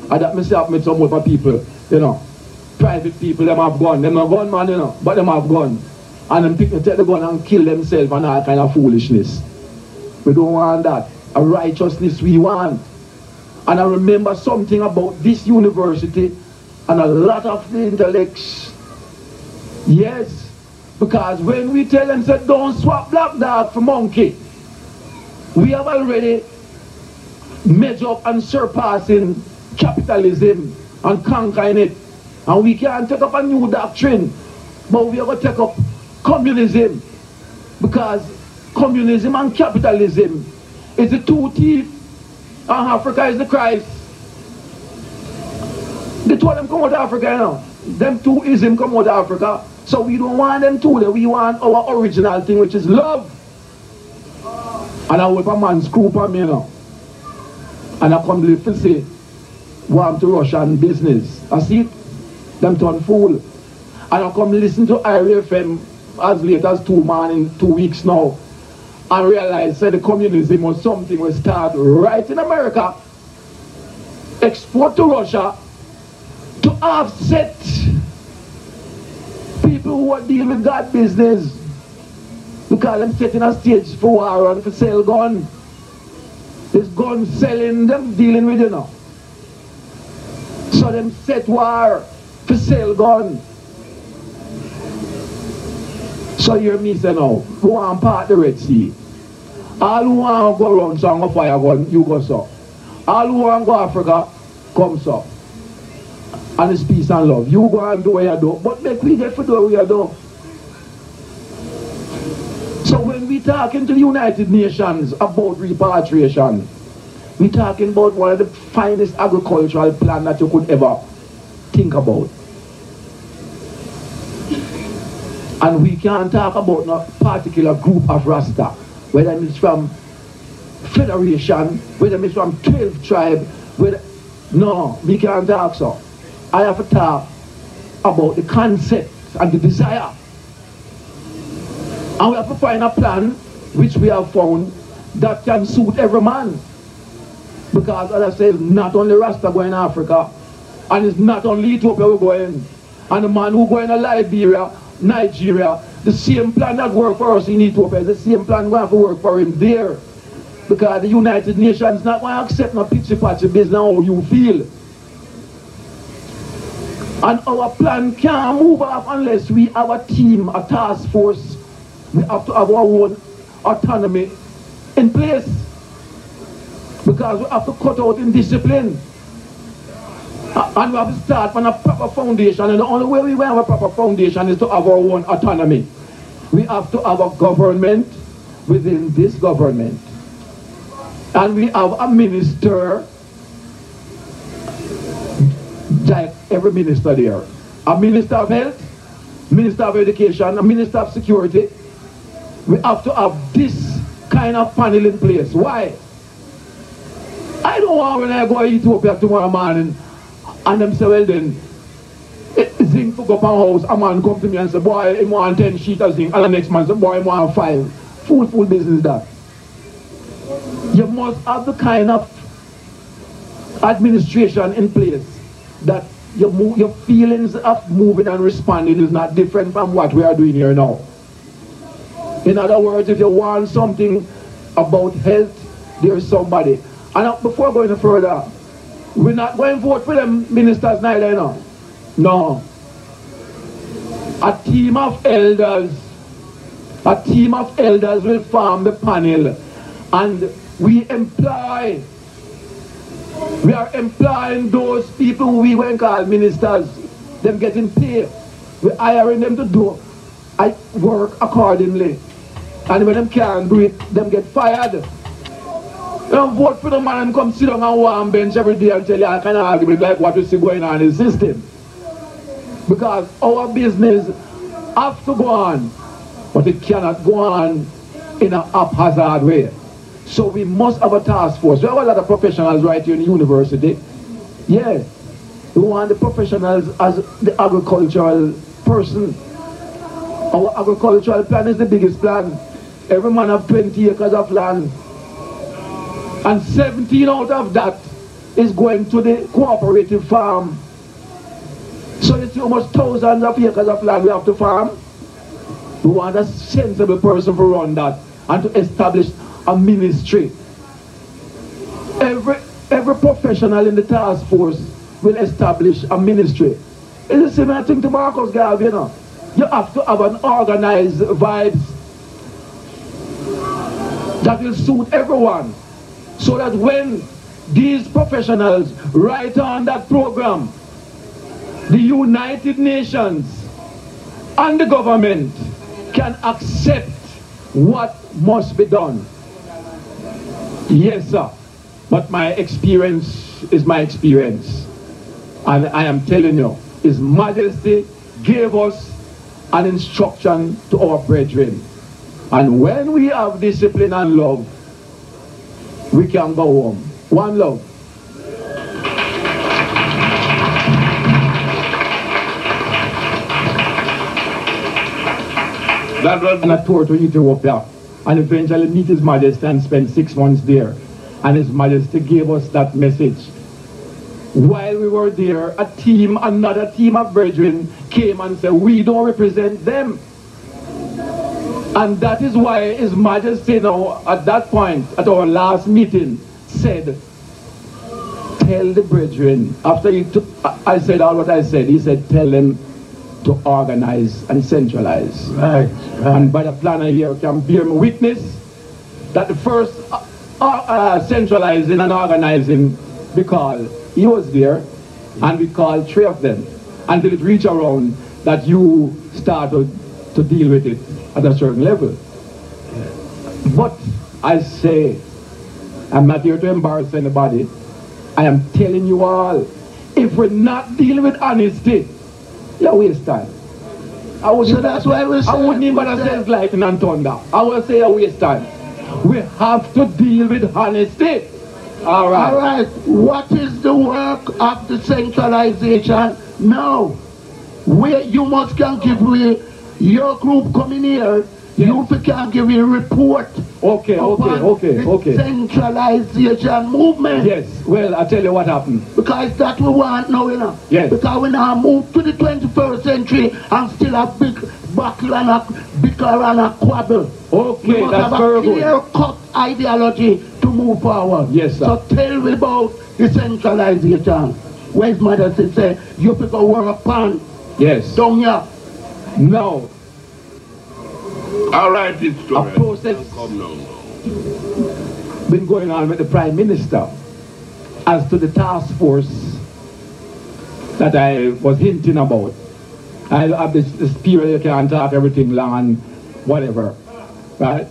And that myself met some other people, you know. Private people, them have gun. Them have gun, man, you know. But them have gun. And them take the gun and kill themselves and all kind of foolishness. We don't want that. A righteousness we want. And I remember something about this university and a lot of the intellects. Yes. Because when we tell them, say, don't swap black dog for monkey, we have already measured up and surpassing capitalism and conquering it. And we can't take up a new doctrine, but we are going to take up communism. Because communism and capitalism is the two teeth, and Africa is the Christ. The two of them come out of Africa, you know. Them two ism come out of Africa. So we don't want them two, we want our original thing, which is love. And I hope a man screw upon me, you know. And I come to live and say, warm to Russian business. I see it, them turn fool. And I come listen to IRFM as late as 2 weeks now. And realize that the communism was something we start right in America. Export to Russia to offset people who are dealing with God business. Because them setting a stage for war and for sell gun. This gun selling, them dealing with, you know. So them set war for sell gun. So you hear me say now, who want part the Red Sea? All who want to go around so and go fire gun, you go so. All who want to go Africa, come so. And it's peace and love. You go and do what you do. But make we get to do what you do. So when we talking to the United Nations about repatriation, we talking about one of the finest agricultural plans that you could ever think about. And we can't talk about no particular group of Rasta, whether it's from Federation, whether it's from 12 tribe, whether... No, we can't talk so. I have to talk about the concept and the desire. And we have to find a plan which we have found that can suit every man. Because as I said, not only Rasta going to Africa, and it's not only Ethiopia we're going, and the man who going to Liberia, Nigeria, the same plan that worked for us in Ethiopia is the same plan going to work for him there. Because the United Nations not going to accept no pitchy-patchy business how you feel. And our plan can't move off unless we have a team, a task force. We have to have our own autonomy in place. Because we have to cut out indiscipline. And we have to start from a proper foundation. And the only way we have a proper foundation is to have our own autonomy. We have to have a government within this government. And we have a minister, like every minister there. A minister of health, minister of education, a minister of security. We have to have this kind of panel in place. Why? I don't want when I go to Ethiopia tomorrow morning and them say, well then, zinc to go up a house, a man come to me and say, boy, he want 10 sheets of zinc, and the next man say, boy, he want 5. Fool business that. You must have the kind of administration in place that your feelings of moving and responding is not different from what we are doing here now. In other words, if you want something about health, there is somebody. And before going further, we're not going to vote for them ministers neither, you know. No. A team of elders will form the panel, and we are employing those people who we went call ministers, them getting paid. We're hiring them to do work accordingly. And when them can't do it, them get fired. You don't vote for the man and come sit down on one bench every day and tell you I kind of argue like what we see going on in the system. Because our business has to go on, but it cannot go on in a haphazard way. So we must have a task force. We have a lot of professionals right here in the university. Yeah. We want the professionals as the agricultural person. Our agricultural plan is the biggest plan. Every man have 20 acres of land. And 17 out of that is going to the cooperative farm. So you see almost thousands of acres of land we have to farm. We want a sensible person to run that and to establish a ministry. Every professional in the task force will establish a ministry. It's the same thing to Marcus Garvey, you know. You have to have an organized vibes that will suit everyone. So that when these professionals write on that program, the United Nations and the government can accept what must be done. Yes, sir. But my experience is my experience. And I am telling you, His Majesty gave us an instruction to our brethren. And when we have discipline and love, we can go home. One love. That was on a tour to Ethiopia, and eventually meet His Majesty and spend 6 months there. And His Majesty gave us that message. While we were there, another team of brethren came and said, we don't represent them. And that is why His Majesty now, at that point, at our last meeting, said, tell the brethren, after I said all what I said, he said, tell them to organize and centralize. Right. And by the planner here can bear me witness that the first centralizing and organizing, because he was there, and we called 3 of them, until it reached around that you started to deal with it at a certain level. But I say, I'm not here to embarrass anybody. I am telling you all, if we're not dealing with honesty, you waste time. So that's why we say, I wouldn't even say lightning and thunder. I will say a waste time. We have to deal with honesty. All right. All right. What is the work of the centralization now? You must can give me your group coming here. Yes. You can give me a report. Okay. Centralization movement. Yes. Well, I'll tell you what happened. Because that we want now, you know. Yes. Because we now move to the 21st century and still a big battle and a bicker and a quabble. Okay, that's very good. Clear-cut ideology to move forward. Yes, sir. So tell me about the centralization. Where's mother say you people were upon? Yes. Down here. No. All right, it's a process been going on with the Prime Minister as to the task force that I was hinting about. I have this period you can't talk everything long and whatever, right?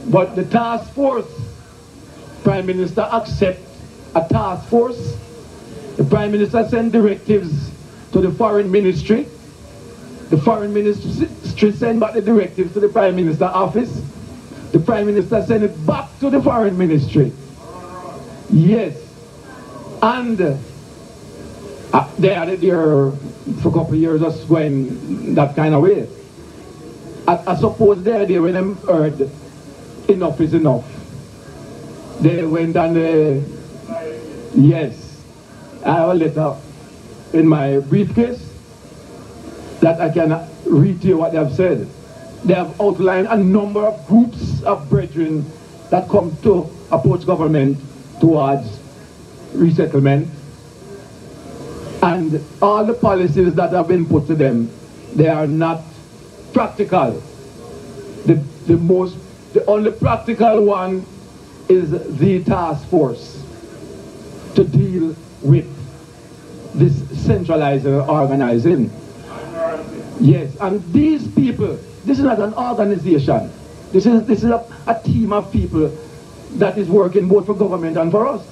But the task force, Prime Minister accept a task force. The Prime Minister send directives to the Foreign Ministry. The Foreign Ministry send back the directives to the Prime Minister office. The Prime Minister send it back to the Foreign Ministry. Yes. And they are there for a couple of years just going that kind of way. I suppose they're there when them heard enough is enough. They went and yes. I have a letter in my briefcase that I can read to you what they have said. They have outlined a number of groups of brethren that come to approach government towards resettlement. And all the policies that have been put to them, they are not practical. The only practical one is the task force to deal with this centralizing or organizing. Yes, and these people, this is not an organization. This is a team of people that is working both for government and for us.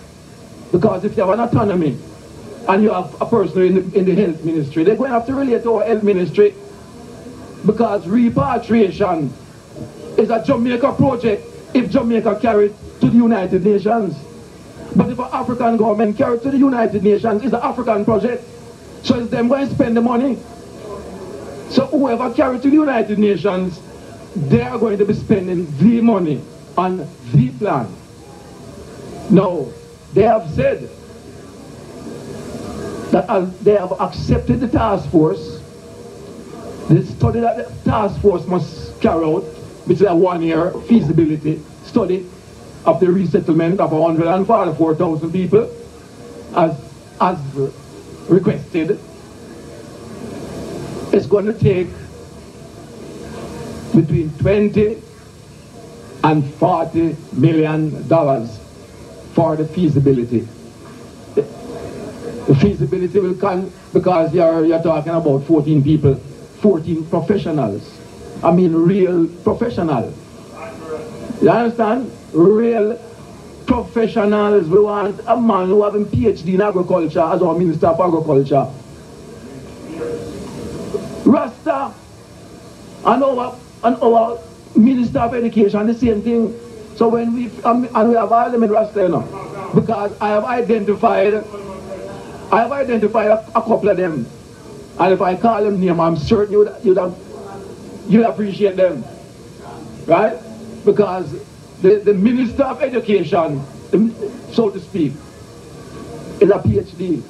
Because if you have an autonomy and you have a person in the health ministry, they're going to have to relate to our health ministry, because repatriation is a Jamaica project if Jamaica carried to the United Nations. But if an African government carried to the United Nations, it's an African project. So it's them going to spend the money. So whoever carried to the United Nations, they are going to be spending the money on the plan. Now, they have said that as they have accepted the task force, the study that the task force must carry out, which is a 1-year feasibility study of the resettlement of 144,000 people, as requested, it's going to take between $20 and $40 million for the feasibility. The feasibility will come because you're talking about 14 people, 14 professionals. I mean real professionals. You understand? Real professionals. We want a man who has a PhD in agriculture as our Minister of Agriculture. Rasta and our Minister of Education, the same thing. So when we have all them in Rasta, you know, because I have identified a couple of them, and if I call them name, I'm certain you'd appreciate them, right? Because the Minister of Education, so to speak, is a PhD.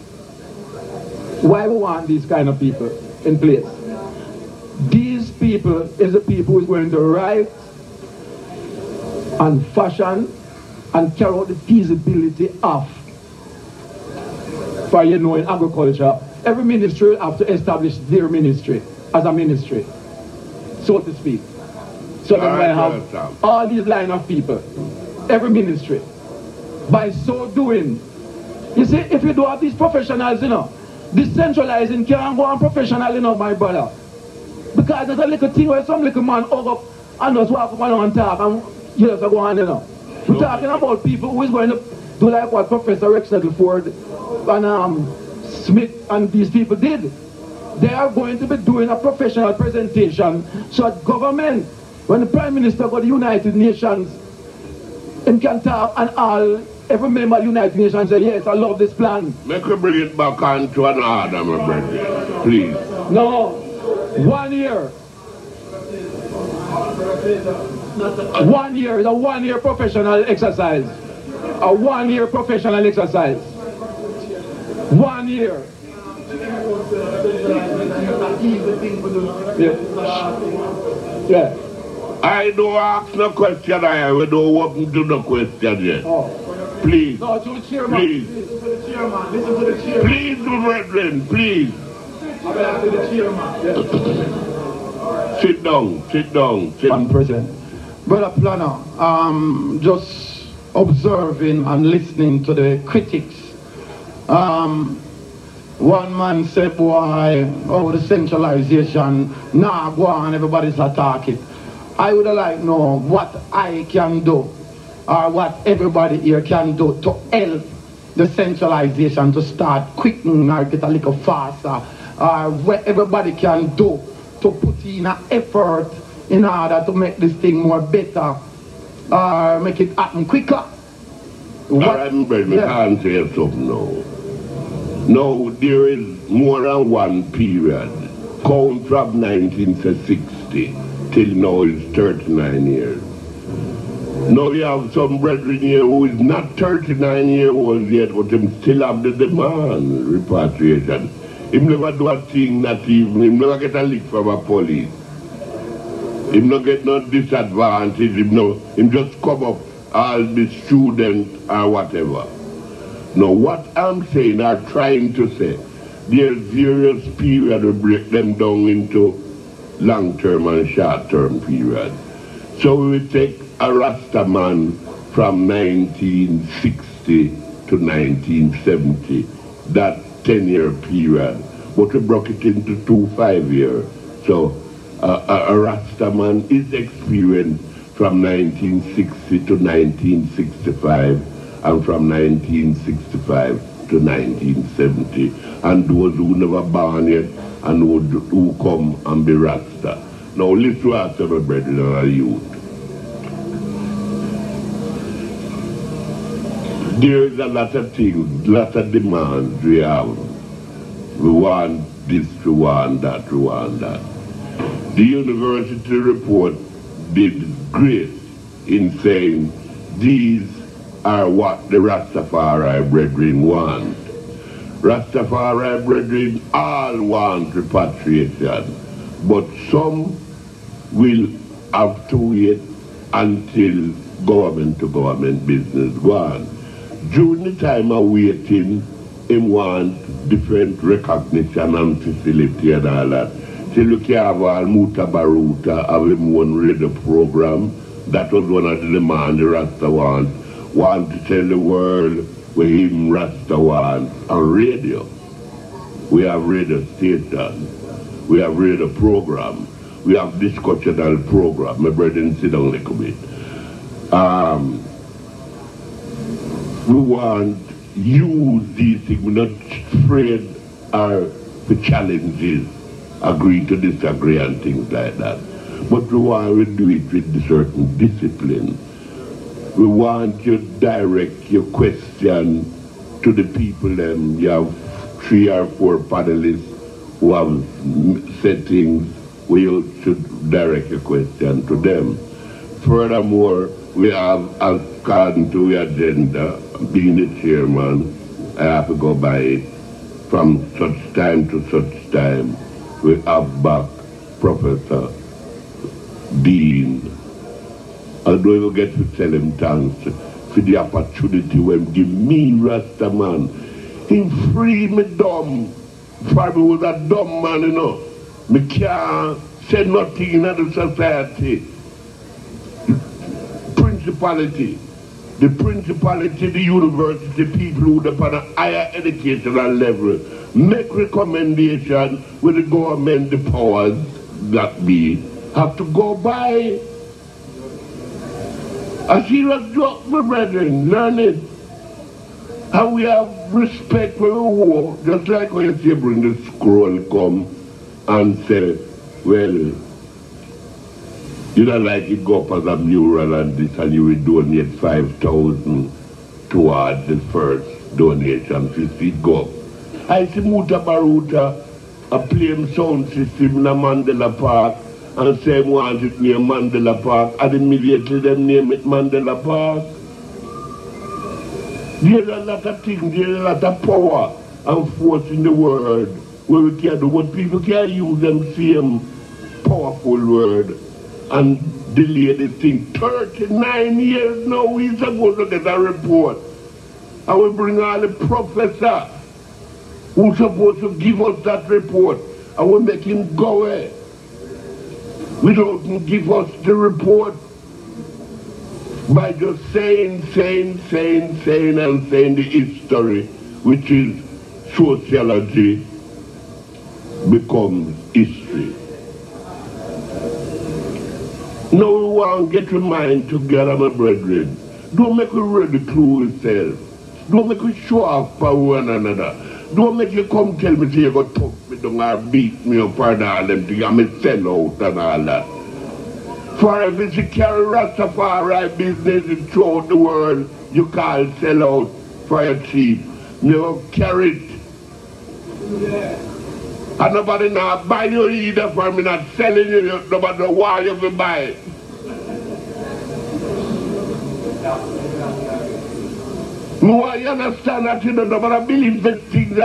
Why we want these kind of people in place? These people is the people who is going to write and fashion and carry out the feasibility of. For you know, in agriculture, every ministry will have to establish their ministry as a ministry, so to speak. So then we have all these line of people, every ministry. By so doing, you see, if you do have these professionals, you know, decentralizing can't go on professional, you know, my brother. Because there's a little thing where some little man hug up and just walk up and talk and you just go on, you know. We're talking about people who is going to do like what Professor Rex Nettleford and Smith and these people did. They are going to be doing a professional presentation so that government, when the Prime Minister go to the United Nations, and can talk and all, every member of the United Nations say, yes, I love this plan. Make me bring it back onto an order, my brother, please. No, 1 year. 1 year is a 1 year professional exercise. A 1 year professional exercise. 1 year. Yeah. Yeah. I don't ask no question, we don't open to no question yet. Oh. Please. No, to the chairman. Please. Listen to the chairman. Listen to the chairman. Please, my brethren, please. To the chairman. Yes. Sit down, sit down. Madam President. Brother Planno, just observing and listening to the critics. One man said, boy, oh, the centralization, nah, go on, everybody's attacking. I would like to know what I can do, or what everybody here can do to help the centralization to start quickening or get a little faster, or what everybody can do to put in an effort in order to make this thing more better, or make it happen quicker. I'm very can't say something now. Now, there is more than one period, count from 1960 till now is 39 years. Now we have some brethren here who is not 39 years old yet, but him still have the demand repatriation. Him never do a thing not even, him never get a lick from a police. Him not get no disadvantage, him just come up all the students or whatever. Now what I'm saying or trying to say, there's various periods we break them down into long-term and short-term periods. So we will take a Rasta man from 1960 to 1970, that 10-year period, but we broke it into 2 5-year. So a Rasta man is experienced from 1960 to 1965 and from 1965 to 1970. And those who never born yet and who come and be Rasta. Now let's ask our brethren and our youth. There is a lot of things, lot of demands we have. We want this, we want that, we want that. The university report did great in saying these are what the Rastafari brethren want. Rastafari brethren all want repatriation, but some will have to wait until government-to-government business go on. During the time of waiting, him want different recognition and facility and all that. So look here, have Muta Baruta, have him one radio program. That was one of the demands the Rasta want to tell the world where him Rasta wants on radio. We have radio station, we have radio program, we have discussional program. My brethren, sit down a little bit. We want use these things, we're not afraid of the challenges, agree to disagree and things like that. But we want to do it with a certain discipline. We want you to direct your question to the people. You have 3 or 4 panelists who have said things where you should direct your question to them. Furthermore, we have, according to the agenda, being the chairman, I have to go by it. From such time to such time, we have back Professor Dean. I don't even get to tell him thanks for the opportunity when give me Rasta man. He free me dumb. For me was a dumb man, you know. Me can't say nothing in the society. Principality. The principality, the university, people who are upon a higher educational level, make recommendation with the government, the powers that be, have to go by. A serious job, my brethren, learn it. And we have respect for the war, just like when you see bring the scroll come and say, well, you don't like it go up as a mural and this, and you will donate 5,000 towards the first donation, 50 go up. I see Muta Baruta, a play sound system in a Mandela Park, and say want it near Mandela Park, and immediately they name it Mandela Park. There's a lot of things, there's a lot of power and force in the world where we can do, but people can't use them same powerful word and delay this thing. 39 years now we're supposed to get a report. And we bring all the professor who's supposed to give us that report, and we make him go away. We don't give us the report by just saying the history, which is sociology, becomes history. Now we want to get your mind together, my brethren. Don't make you ridicule yourself. Don't make you show off for one another. Don't make you come tell me say you go talk me down or beat me up or all them things and me sell out and all that. For if it's a carry Rastafari business throughout the world, you can't sell out for your cheap. You carry it. And nobody now buy you either for me not selling you, nobody know why you will buy it. No, I understand that you don't know, but I believe that things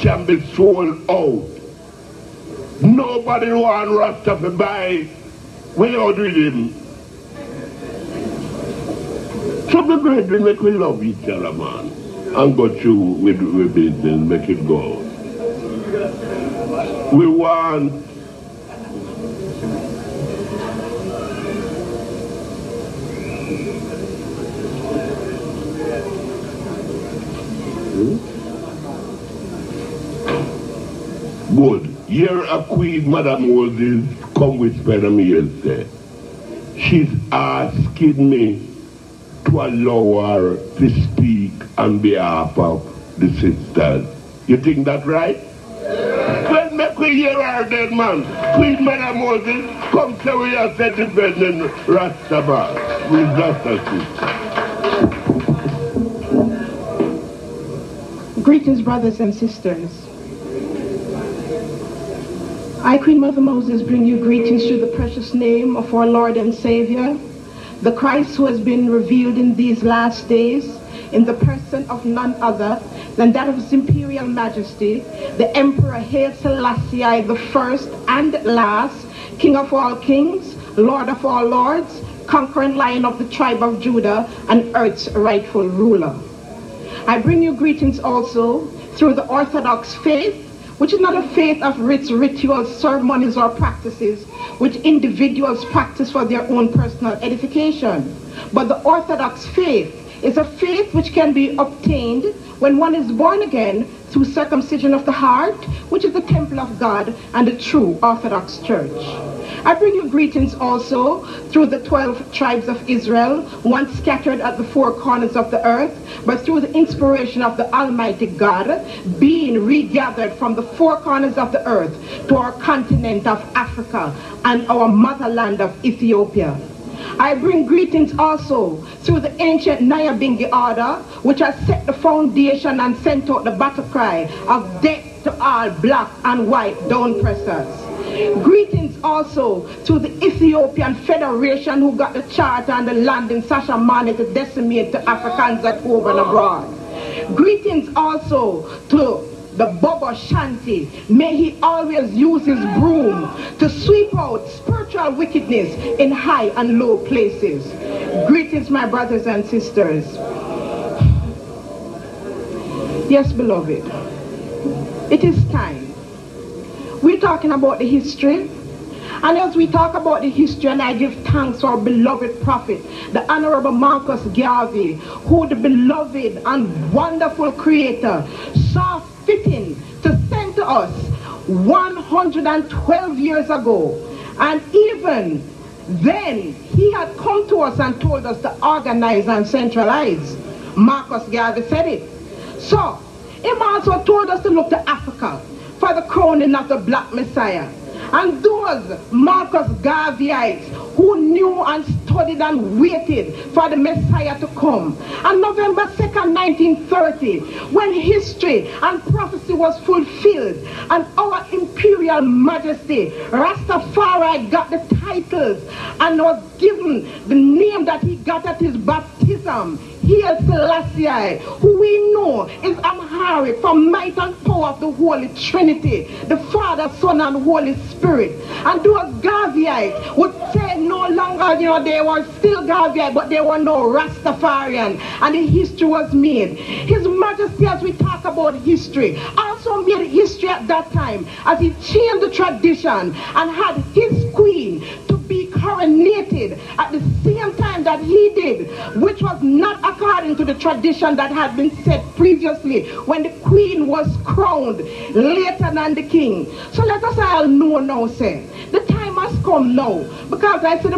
can be sold out. Nobody want Rasta to buy when you're with him. So my brethren, make we love each other, man. And go through with business, make it go. We want good. Here a Queen Madam Moses come with Spider Meal say. She's asking me to allow her to speak on behalf of the sisters. You think that's right? Well, make we hear her then, man. Queen Madam Moses, come say we are set defending Rastafari. With Rastafari. Greetings, brothers and sisters. I, Queen Mother Moses, bring you greetings through the precious name of our Lord and Savior, the Christ who has been revealed in these last days in the person of none other than that of His Imperial Majesty, the Emperor Haile Selassie I, the first and last, King of all kings, Lord of all lords, conquering Lion of the tribe of Judah, and earth's rightful ruler. I bring you greetings also through the Orthodox faith, which is not a faith of rites, rituals, ceremonies, or practices which individuals practice for their own personal edification. But the Orthodox faith is a faith which can be obtained when one is born again through circumcision of the heart, which is the temple of God and the true Orthodox Church. I bring you greetings also through the 12 tribes of Israel, once scattered at the four corners of the earth, but through the inspiration of the Almighty God, being regathered from the four corners of the earth to our continent of Africa and our motherland of Ethiopia. I bring greetings also through the ancient Nyabingi order, which has set the foundation and sent out the battle cry of death to all black and white down pressers. Greetings also to the Ethiopian Federation, who got the charter and the land in Sashamane to decimate the Africans at home and abroad. Greetings also to the Bobo Shanti. May he always use his broom to sweep out spiritual wickedness in high and low places. Greetings, my brothers and sisters. Yes, beloved, it is time. We're talking about the history, and as we talk about the history, and I give thanks to our beloved prophet, the Honorable Marcus Garvey, who the beloved and wonderful creator saw fitting to send to us 112 years ago. And even then, he had come to us and told us to organize and centralize. Marcus Garvey said it. So, he also told us to look to Africa for the crowning of the Black Messiah. And those Marcus Garveyites who knew and studied and waited for the Messiah to come. On November 2nd, 1930, when history and prophecy was fulfilled, and our Imperial Majesty, Rastafari, got the titles and was given the name that he got at his baptism, Haile Selassie, who we know is Amharic for might and power of the Holy Trinity, the Father, Son, and Holy Spirit. And those Garveyites would say no longer, they were still Garveyite, but they were no Rastafarian, and the history was made. His Majesty, as we talk about history, also made history at that time, as he changed the tradition and had his queen to be coronated at the same time that he did, which was not according to the tradition that had been set previously when the queen was crowned later than the king. So let us all know now, say, the time has come now, because I see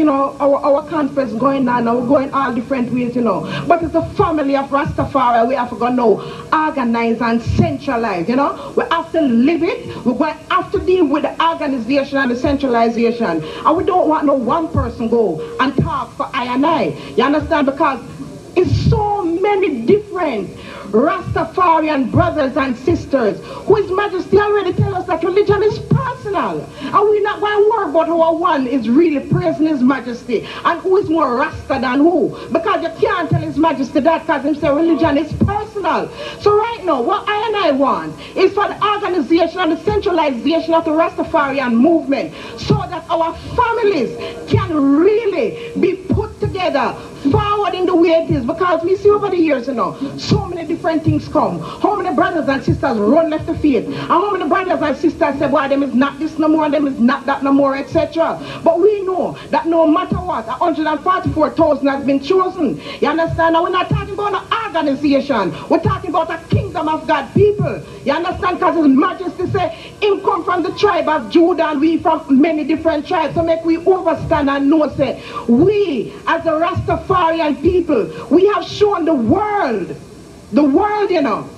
our conference going on, and we're going all different ways, but it's the family of Rastafari we have to go now, organize and centralize, we have to live it. We're going to have to deal with the organization and the centralization, and we don't want no one person go and talk for I and I, you understand, because it's so many different Rastafarian brothers and sisters who His Majesty already tell us that religion is personal, and we're not going to worry about how one is really praising His Majesty and who is more Rasta than who, because you can't tell His Majesty that, because Him say religion is personal. So right now, what I and I want is for the organization and the centralization of the Rastafarian movement, so that our families can really be put together forward in the way it is, because we see over the years, you know, so many different things come. How many brothers and sisters run left the faith, and how many brothers and sisters say, boy, them is not this no more, them is not that no more, etc. But we know that no matter what, 144,000 has been chosen. You understand? And we're not talking about an organization. We're talking about a kingdom of God people. You understand? Because His Majesty say, him come from the tribe of Judah, and we from many different tribes. So make we understand and know, say, we as the Rastafarian people, we have shown the world, you know,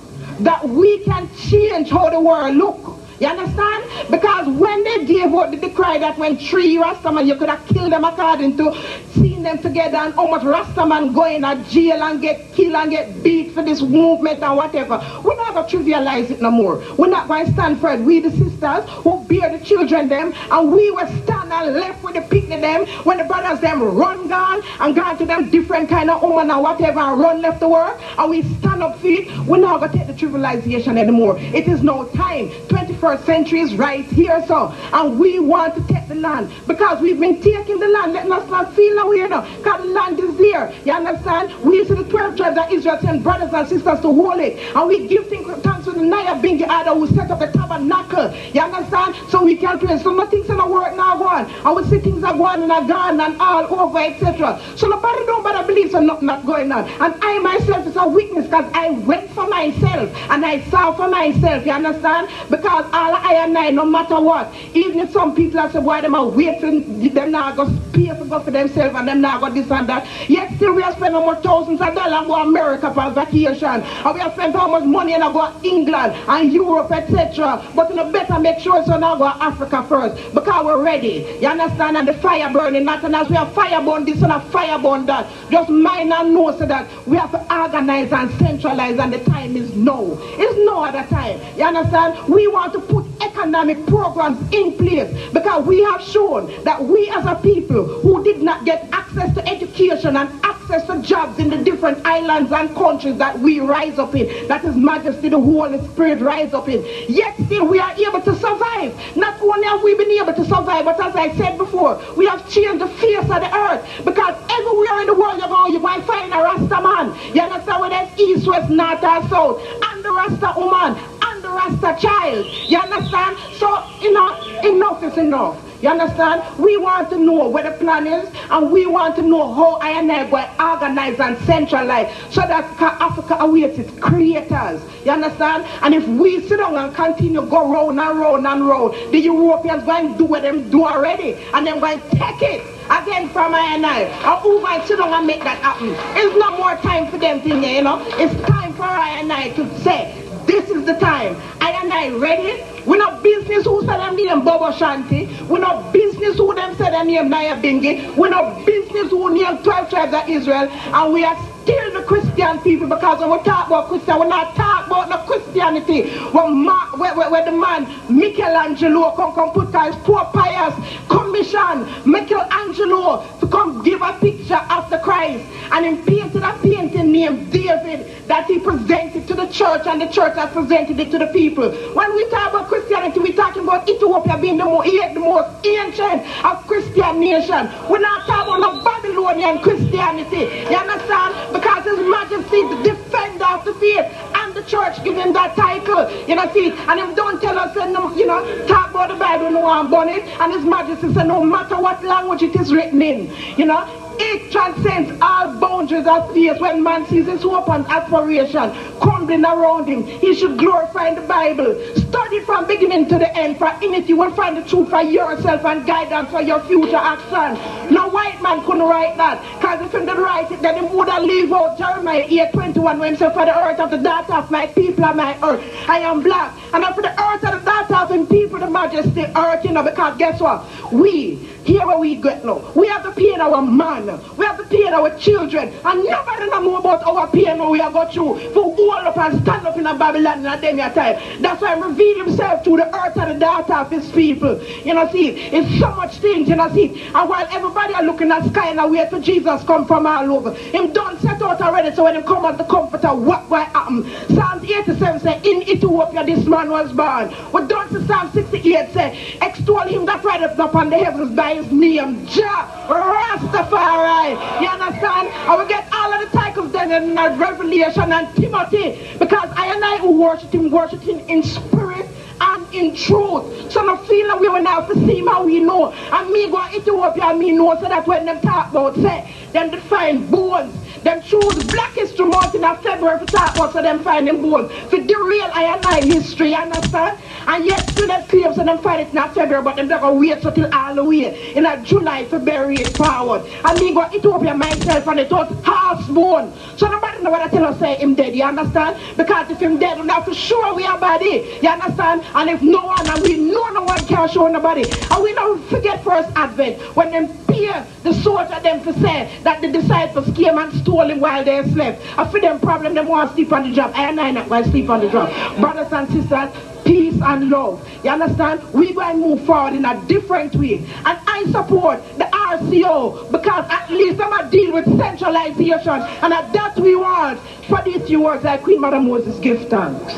that we can change how the world look. You understand? Because when they gave out the decree that when 3 Rastaman, you could have killed them according to seeing them together, and how much Rastaman go in a jail and get killed and get beat for this movement and whatever. We're not going to trivialize it no more. We're not going to stand for it. We the sisters who bear the children them, and we will stand and left with the picnic them when the brothers them run gone and gone to them different kind of woman and whatever and run left the work, and we stand up for it. We're not going to take the trivialization anymore. It is no time. 21st century is right here, so, and we want to take the land because we've been taking the land. Let us not feel no way now, because the land is there. You understand? We used to the 12 tribes of Israel send brothers and sisters to hold it, and we give thanks to the Naya Bingi Ada who set up the tabernacle. You understand? So we can pray. So nothing's in the work now going, and we see things are going and are gone and all over, etc. So nobody don't bother believe so nothing not going on. And I myself is a witness, because I went for myself and I saw for myself. You understand? Because all I and I, no matter what, even if some people are saying, why them are waiting, them now go pay for go for themselves and them now go this and that, yet still we are spending almost thousands of dollars and go to America for vacation, and we have spent how much money and go to England and Europe, etc. But you know, better make sure so now go to Africa first, because we're ready. You understand? And the fire burning, not and as we have fire burn this and a fire burn that. Just mind and know so that we have to organize and centralize, and the time is now. It's no other time. You understand? We want to put economic programs in place, because we have shown that we as a people who did not get access to education and access to jobs in the different islands and countries that we rise up in, that His Majesty the Holy Spirit rise up in, yet still we are able to survive. Not only have we been able to survive, but as I said before, we have changed the face of the earth, because everywhere in the world you might find a Rasta man. You understand? Whether it's east, west, north or south, and the Rasta woman, the Rasta child. You understand? So, you know, enough is enough. You understand? We want to know where the plan is, and we want to know how I and I will organize and centralize so that Africa awaits its creators. You understand? And if we sit down and continue to go round and round and round, the Europeans going to do what them do already, and then going to take it again from I and I. And who going to sit down and make that happen? It's not more time for them thing, you know. It's time for I and I to say, this is the time. I and I ready. We're not business who say them name Bobo Shanti. We're not business who them say them name Naya Bingi. We're not business who name 12 tribes of Israel. And we are still the Christian people, because when we talk about Christian, we're not talking about no Christianity. Where the man Michelangelo come put his poor pious commission Michelangelo to come give a picture of the Christ, and he painted a painting named David that he presented to the church, and the church has presented it to the people. When we talk about Christianity, we're talking about Ethiopia being the most ancient of Christian nation. We're not talking about no Babylonian Christianity. You understand? Because His Majesty, the defender of the faith, and the church give him that title. You know, see, and him don't tell us, you know, talk about the Bible, no one burn it, and His Majesty said, no matter what language it is written in, you know, it transcends all boundaries of space. When man sees his hope and aspiration crumbling around him, he should glorify the Bible. Study from beginning to the end, for in it you will find the truth for yourself and guidance for your future action. No white man couldn't write that, because if he did write it, then he would have leave out Jeremiah 8:21, when he said, for the earth of the daughter of my people are my earth, I am black. And for the earth of the daughter of his people, the majesty earth, you know, because guess what? We, here where we get now, we have to pay our man, we have to pay our children, and nobody know more about our pain we have got through for all up and stand up in a Babylon in a day time. That's why he revealed himself to the earth and the daughter of his people. You know, see, it's so much things, you know, see. And while everybody are looking at sky and wait for Jesus come from all over, him done set out already, so when him come as the comforter, what will happen? Psalms 87 says, in Ethiopia this man was born. We don't see Psalm 68 say, extol him that rideth upon the heavens by his name, Jah Rastafari. You understand? I will get all of the titles then in Revelation and Timothy, because I and I who worship him in spirit and in truth. So no feel that we will now to see how we know. And me go to Ethiopia and me know, so that when them talk about say, them to find bones. Them choose Black History Month in February to talk about, so them find them bones. For the real I history, you understand? And yet still them claim so them find it in February, but them don't wait so till all the way in July to bury it forward. And me go to Ethiopia myself and it was half bone. So nobody know what I tell us say him dead, you understand? Because if him dead, we have to show we are body, you understand? And if no one, and we know no one can show nobody. And we don't forget first Advent, when them peer the soldier them to say that the disciples came and stole him while they slept. And for them problem, them want to sleep on the job. I not want to sleep on the job. Brothers and sisters, peace and love. You understand? We going to move forward in a different way. And I support the RCO, because at least I'm going to deal with centralization. And that we want for these few words like Queen Mother Moses give thanks.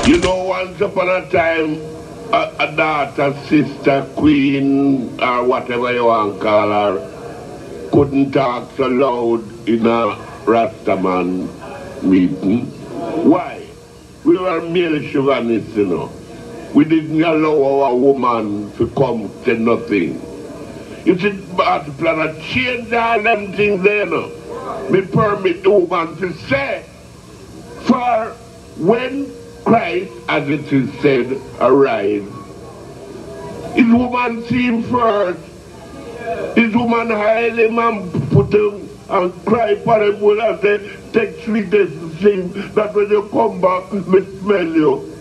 You know, once upon a time, a daughter, sister, queen, or whatever you want to call her, couldn't talk so loud in a Rastaman meeting. Why? We were male chauvinists, you know. We didn't allow our woman to come to nothing. You see, Master Planno change all them things there, you know. Me permit the woman to say, for when Christ, as it is said, arrived, his woman see him first. His woman hide him and put him and cry for him and say, take 3 days to see him, that when you come back, me smell you.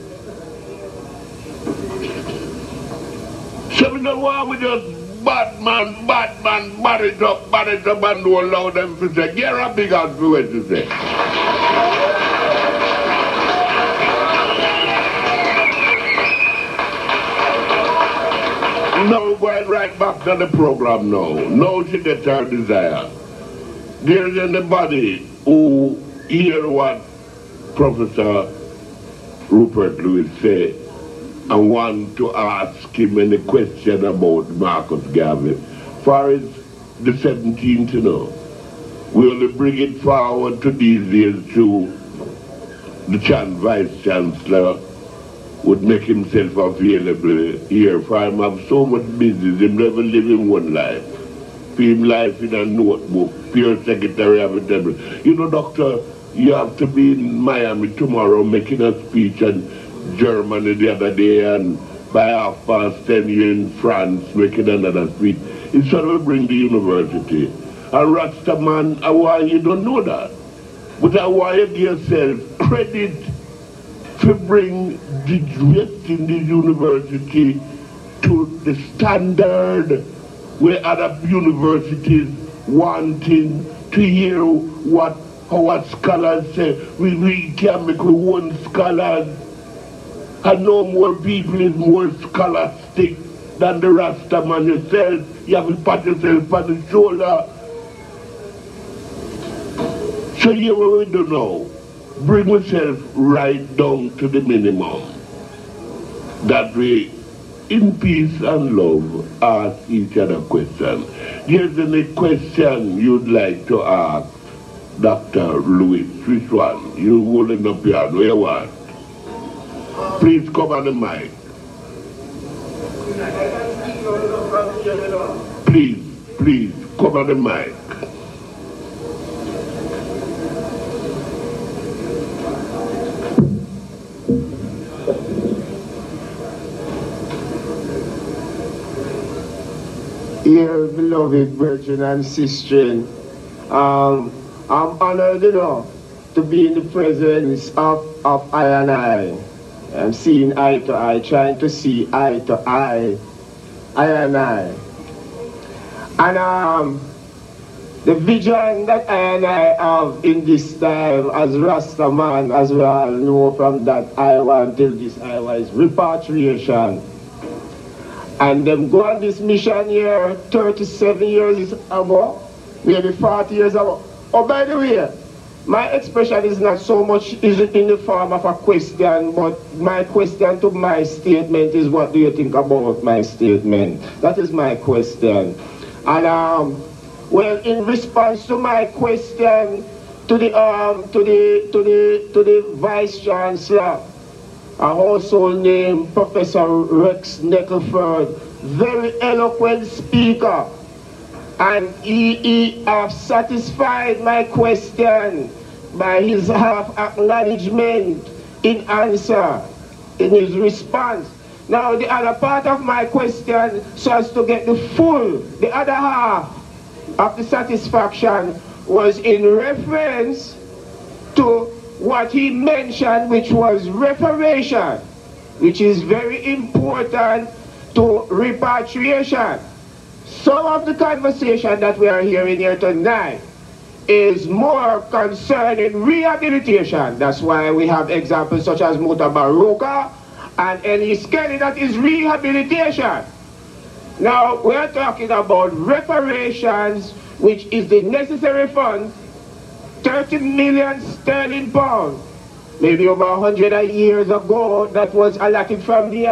So we don't want we just bad man, bad it up, and don't allow them to say, get a big ass for what to say. Now we're going right back to the program now. Now she gets her desire. There's anybody who hear what Professor Rupert Lewis said and want to ask him any question about Marcus Garvey. Far as the 17th, you know, we only bring it forward to these days through the Vice Chancellor would make himself available here, for him have so much business, him never live in one life. For him life in a notebook, pure secretary of the devil. You know, doctor, you have to be in Miami tomorrow making a speech in Germany the other day, and by 10:30 you're in France making another speech. It's sort of bring the university. And Rastaman, why you don't know that? But I want you to give yourself credit to bring the rest in the university to the standard where other universities wanting to hear what our scholars say. We can make our own scholars, and no more people is more scholastic than the Rastaman yourself. You have to pat yourself on the shoulder. So here we don't know. Bring yourself right down to the minimum. That way, in peace and love, ask each other questions. Here's any question you'd like to ask Dr. Lewis. Which one? You holding up your hand. Where what? Please come on the mic. Please, come on the mic. Dear beloved brethren and sisters, I'm honored, you know, to be in the presence of I and I. I'm seeing eye to eye, trying to see eye to eye, I and I. And the vision that I and I have in this time as Rasta man, as we all know from that Iowa until this Iowa, is repatriation. And them go on this mission here 37 years ago, maybe 40 years ago. Oh, by the way, my expression is not so much is it in the form of a question, but my question to my statement is, what do you think about my statement? That is my question. And well, in response to my question to the Vice Chancellor, a household name, Professor Rex Neckleford, very eloquent speaker, and he has satisfied my question by his half acknowledgement in answer, in his response. Now the other part of my question, so as to get the other half of the satisfaction, was in reference to what he mentioned, which was reparation, which is very important to repatriation. Some of the conversation that we are hearing here tonight is more concerning rehabilitation. That's why we have examples such as Mutabaruka and Ellis Kelly, that is rehabilitation. Now we are talking about reparations, which is the necessary fund, 30 million sterling pounds, maybe over 100 years ago, that was allotted from the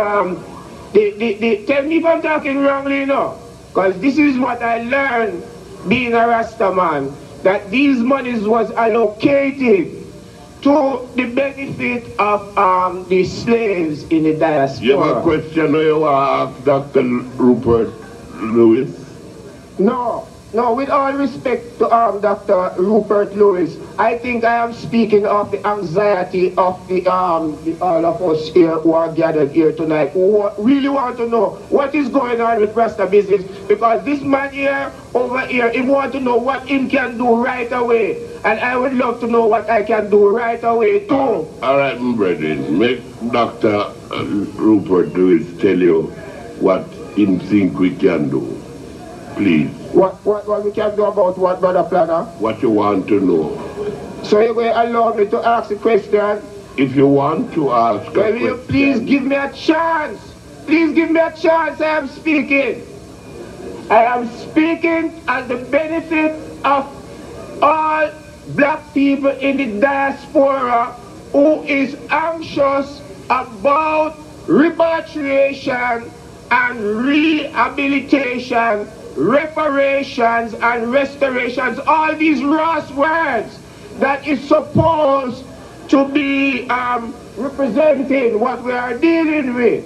tell me if I'm talking wrongly, you know, because this is what I learned being a Rasta man, that these monies was allocated to the benefit of the slaves in the diaspora. You have a question you want to ask Dr. Rupert Lewis? No, with all respect to Dr. Rupert Lewis, I think I am speaking of the anxiety of the all of us here who are gathered here tonight, who really want to know what is going on with Rasta business, because this man here, over here, he want to know what he can do right away, and I would love to know what I can do right away too. All right, my brethren, make Dr. Rupert Lewis tell you what in think we can do, please. What we can do about what, Brother Planner? What you want to know. So you will allow me to ask a question? If you want to ask a question. Will you please give me a chance? Please give me a chance. I am speaking. I am speaking as the benefit of all black people in the diaspora who is anxious about repatriation and rehabilitation, reparations and restorations, all these Ras words that is supposed to be representing what we are dealing with.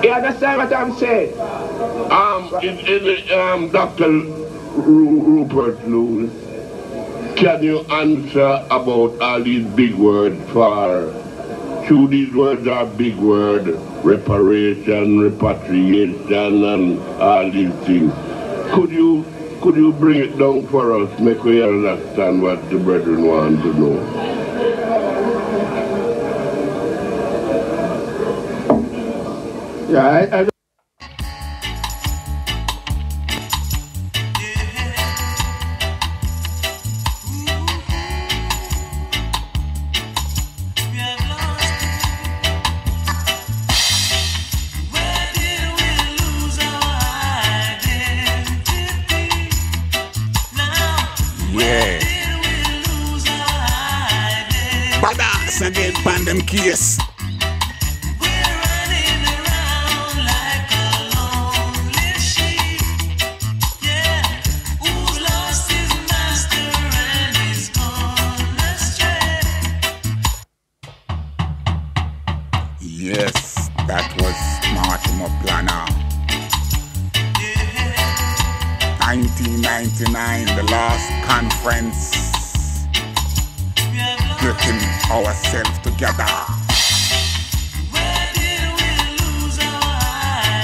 You understand what I'm saying? Dr. Rupert Lewis, can you answer about all these big words for, two these words are big words, reparation, repatriation, and all these things. Could you bring it down for us, make we understand what the brethren want to know? Yeah, I don't. Again, pandem case. Yes, that was Martimo Planno. 1999, the last conference. Getting ourselves together. Where did we lose our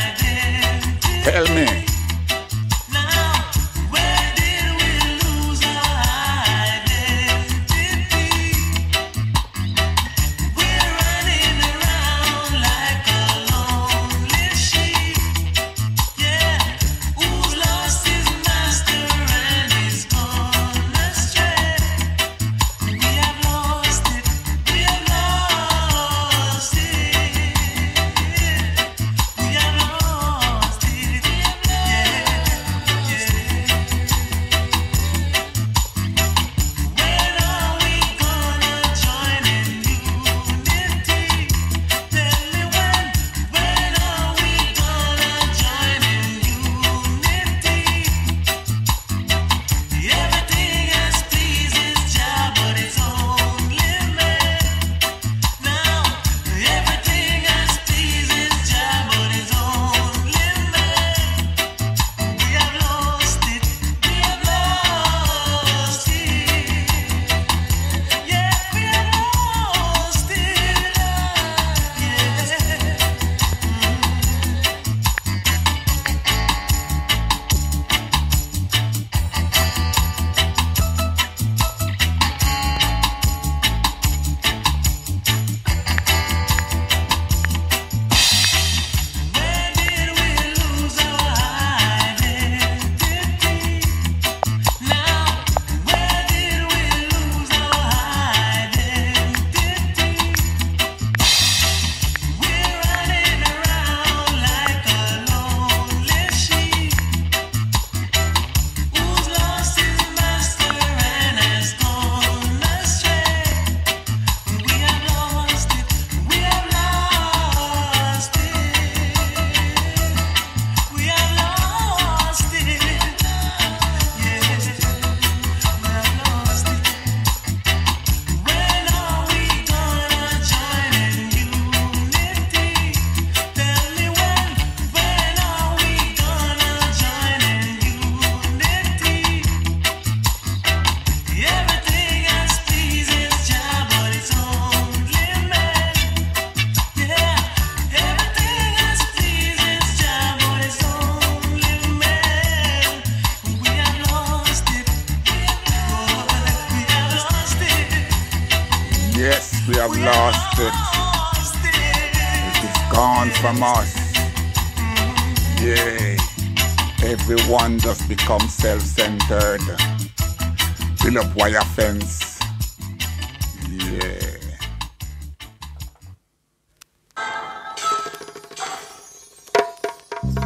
identity? Tell me. Now, where did we lose our identity? We're running around like a lonely sheep. Yeah, who's lost his master and he's gone astray? We have lost it. We have lost it. We have lost gone from us. Yeah, everyone just become self-centered. Build up wire fence. Yeah.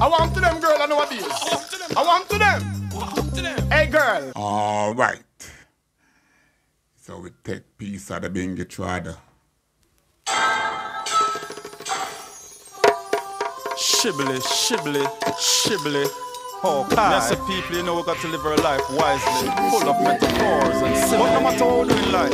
I want to them, girl, I know what it is. I want to them. Hey, girl. All right. So we take piece of the bingy trad. Shibbly, shibbly, shibbly. Oh, yes, people, you know we got to live our life wisely, full of metaphors and symbols. But no matter how we do in life,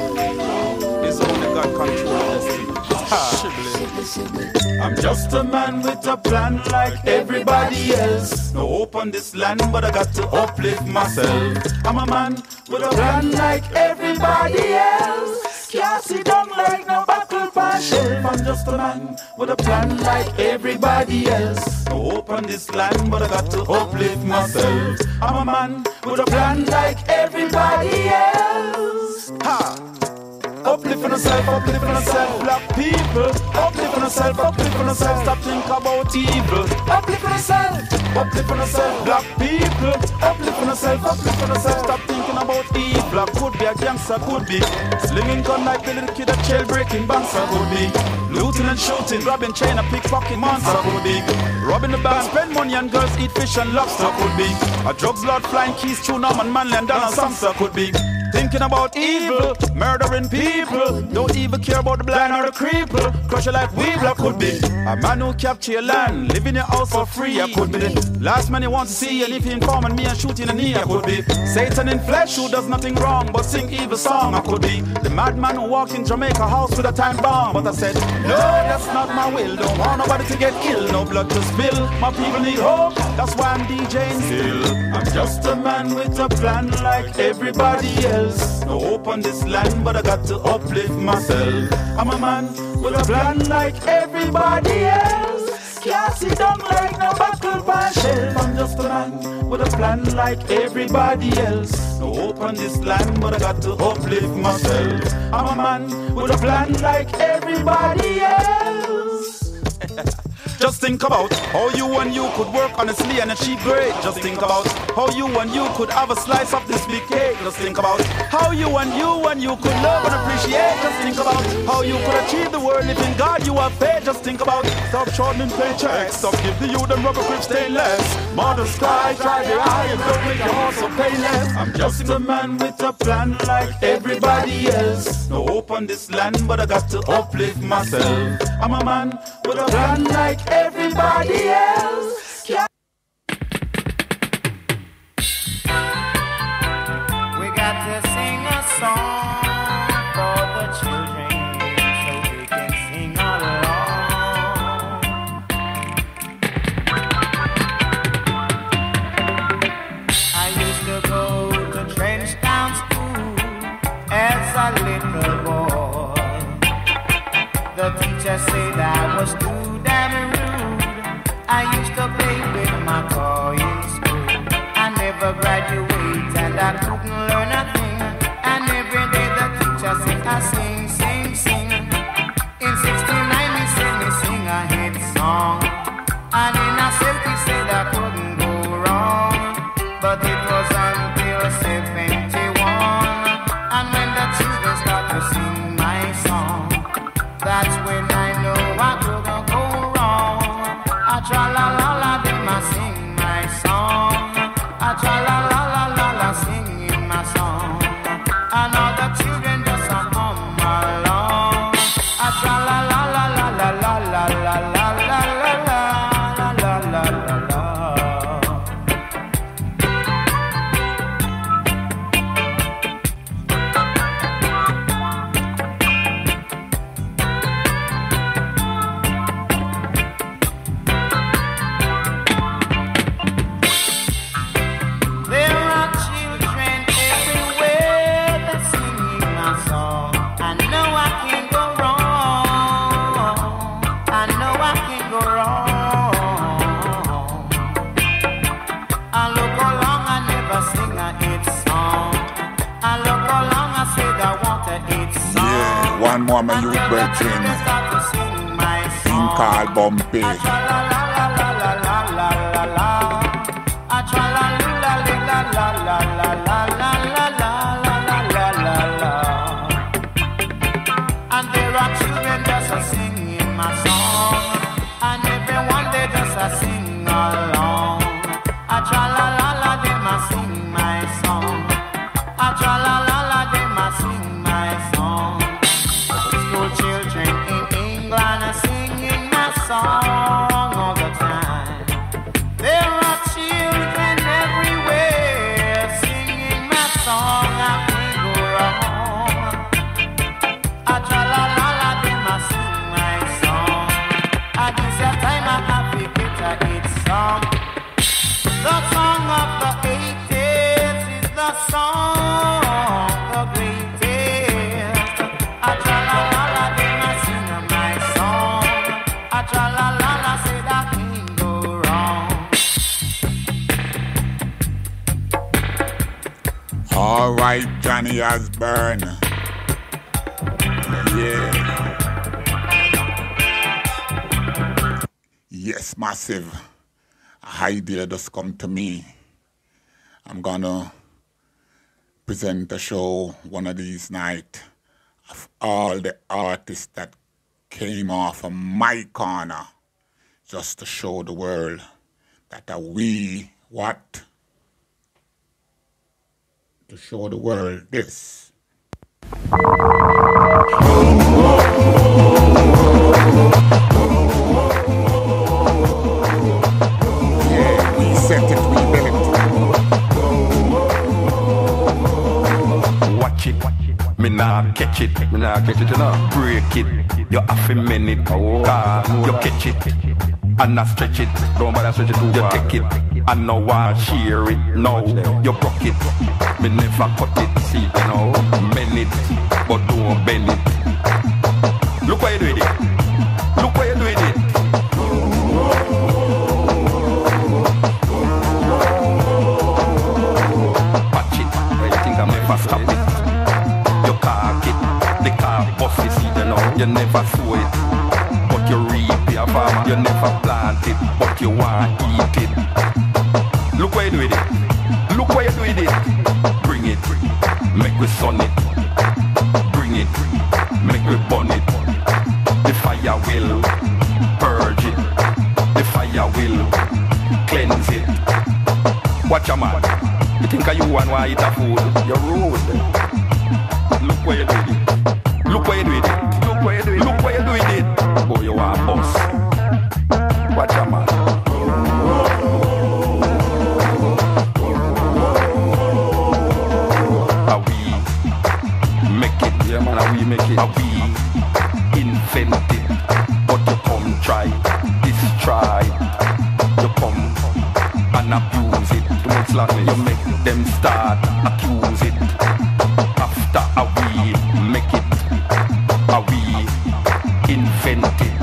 it's only God control destiny. Shibbly. I'm just a man with a plan like everybody else. No hope on this land, but I got to uplift myself. I'm a man with a plan like everybody else. Can't sit down like no buckle pan shelf. I'm just a man with a plan like everybody else. No hope on this land, but I got to uplift myself. I'm a man with a plan like everybody else. Ha! Uplifting yourself, black people. Uplifting yourself, stop thinking about evil. Uplifting yourself, black people. Uplifting yourself, stop thinking about evil. Could be a gangster, could be slinging gun like the little kid at jailbreaking banks. Could be looting and shooting, grabbing chain and pickpocketing monster. Could be robbing the bank, spend money and girls eat fish and lobster. Could be a drugs lord flying keys through Norman Manley and down on Samsa. Could be thinking about evil, murdering people. Don't even care about the blind or the cripple. Crush you like weevil, could be a man who capture your land, live in your house for free. I could be the last man you want to see, and if he informing me and shoot in the knee. I could be Satan in flesh who does nothing wrong but sing evil song. I could be the madman who walk in Jamaica house with a time bomb. But I said, no, that's not my will. Don't want nobody to get killed, no blood to spill. My people need hope, that's why I'm DJing still. I'm just a man with a plan like everybody else. No hope on this land, but I got to uplift myself. I'm a man with a plan like everybody else. Can't sit down like no buckle pan shelf. I'm just a man with a plan like everybody else. No hope on this land, but I got to uplift myself. I'm a man with a plan like everybody else. Just think about how you and you could work honestly and achieve great. Just think about how you and you could have a slice of this big cake. Just think about how you and you could love and appreciate. Just think about how you could achieve the world if in God you have faith. Just think about stop shortening paychecks. Stop give the youth them rubber grip stainless. Modern sky, try the eye and don't make your heart so painless. I'm just a man with a plan like everybody else. No hope on this land, but I got to uplift myself. I'm a man with a plan like everybody else. We got to sing a song for the children so they can sing along. I used to go to Trenchtown School as a little boy. The teacher said I was too damn rude. I used to play with my toy in school. I never graduated and I couldn't learn a thing. And every day the teacher said I sing, sing, sing. In 69 he said me sing a hit song. And in a 70 he said I couldn't go wrong. But it was until 71. And when the children start to sing my song, that's when I know I couldn't go wrong. I tra la la la, them I sing my song. I tra la la la la la, singing my song. And all the children just come along. I tra la la la la la la la la la la la la la la la. One more my youth brethren. In call Bumpy. And there are children just a singing my song, and everyone they just a sing along. A tra la la la, them a sing my song. A tra la la la, them a sing my song. School children in England are singing my song all the time. There are children everywhere singing my song. I can't go wrong. A tra la la la, them a sing my song. At this time I have to get a hit song. The song of the 80s is the song, the greatest. A tra la la la, them a sing my song. A tra la la la, say that can't go wrong. All right, Johnny Osborne. Yeah. Yes, massive. A idea just come to me. I'm gonna present a show one of these nights of all the artists that came off of my corner just to show the world that we what? To show the world this. Yeah, we set it, we built it. Watch it, me nah catch it, you know. Break it, you have to mend it, you catch it, and not stretch it. Don't bother stretch it too far. You take it, and no one share it. No, you broke it, me never cut it. See, you know, mend it, but don't bend it. Look what you do with it. Look what you do with it. Patch it, you think I never stop it. You cark it, the car bust it, you know. You never sow it, but you reap your farmer. You never plant it, but you want to eat it. Look what you do with it. Look what you do with it. Bring it, make we sun it. Bring it, make we burn it. The fire will purge it. The fire will cleanse it. Watch a man. You think you want to eat a food? You're rude. Look what you do with it. Look what you do with it. Look what you do with it. Look what you do with it. Boy, you want a boss. Watch a man. How we make it. Yeah, man, how we make it. How we invent it. But you come try, destroy. You come and abuse it. Too much slackness. You make them start accuse it. After how we make it, how we invent it.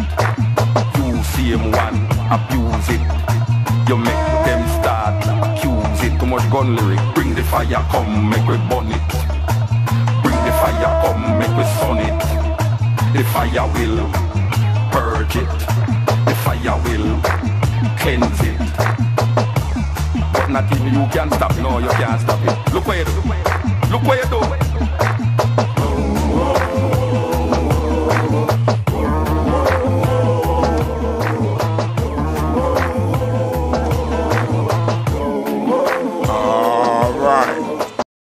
You see him one abuse it. You make them start accuse it. Too much gun lyric. Bring the fire, come make we burn it. Bring the fire, come make we sun it. The fire will purge it. The fire will cleanse it. But not even you can stop it. No, you can't stop it. Look what you do. Look what you do.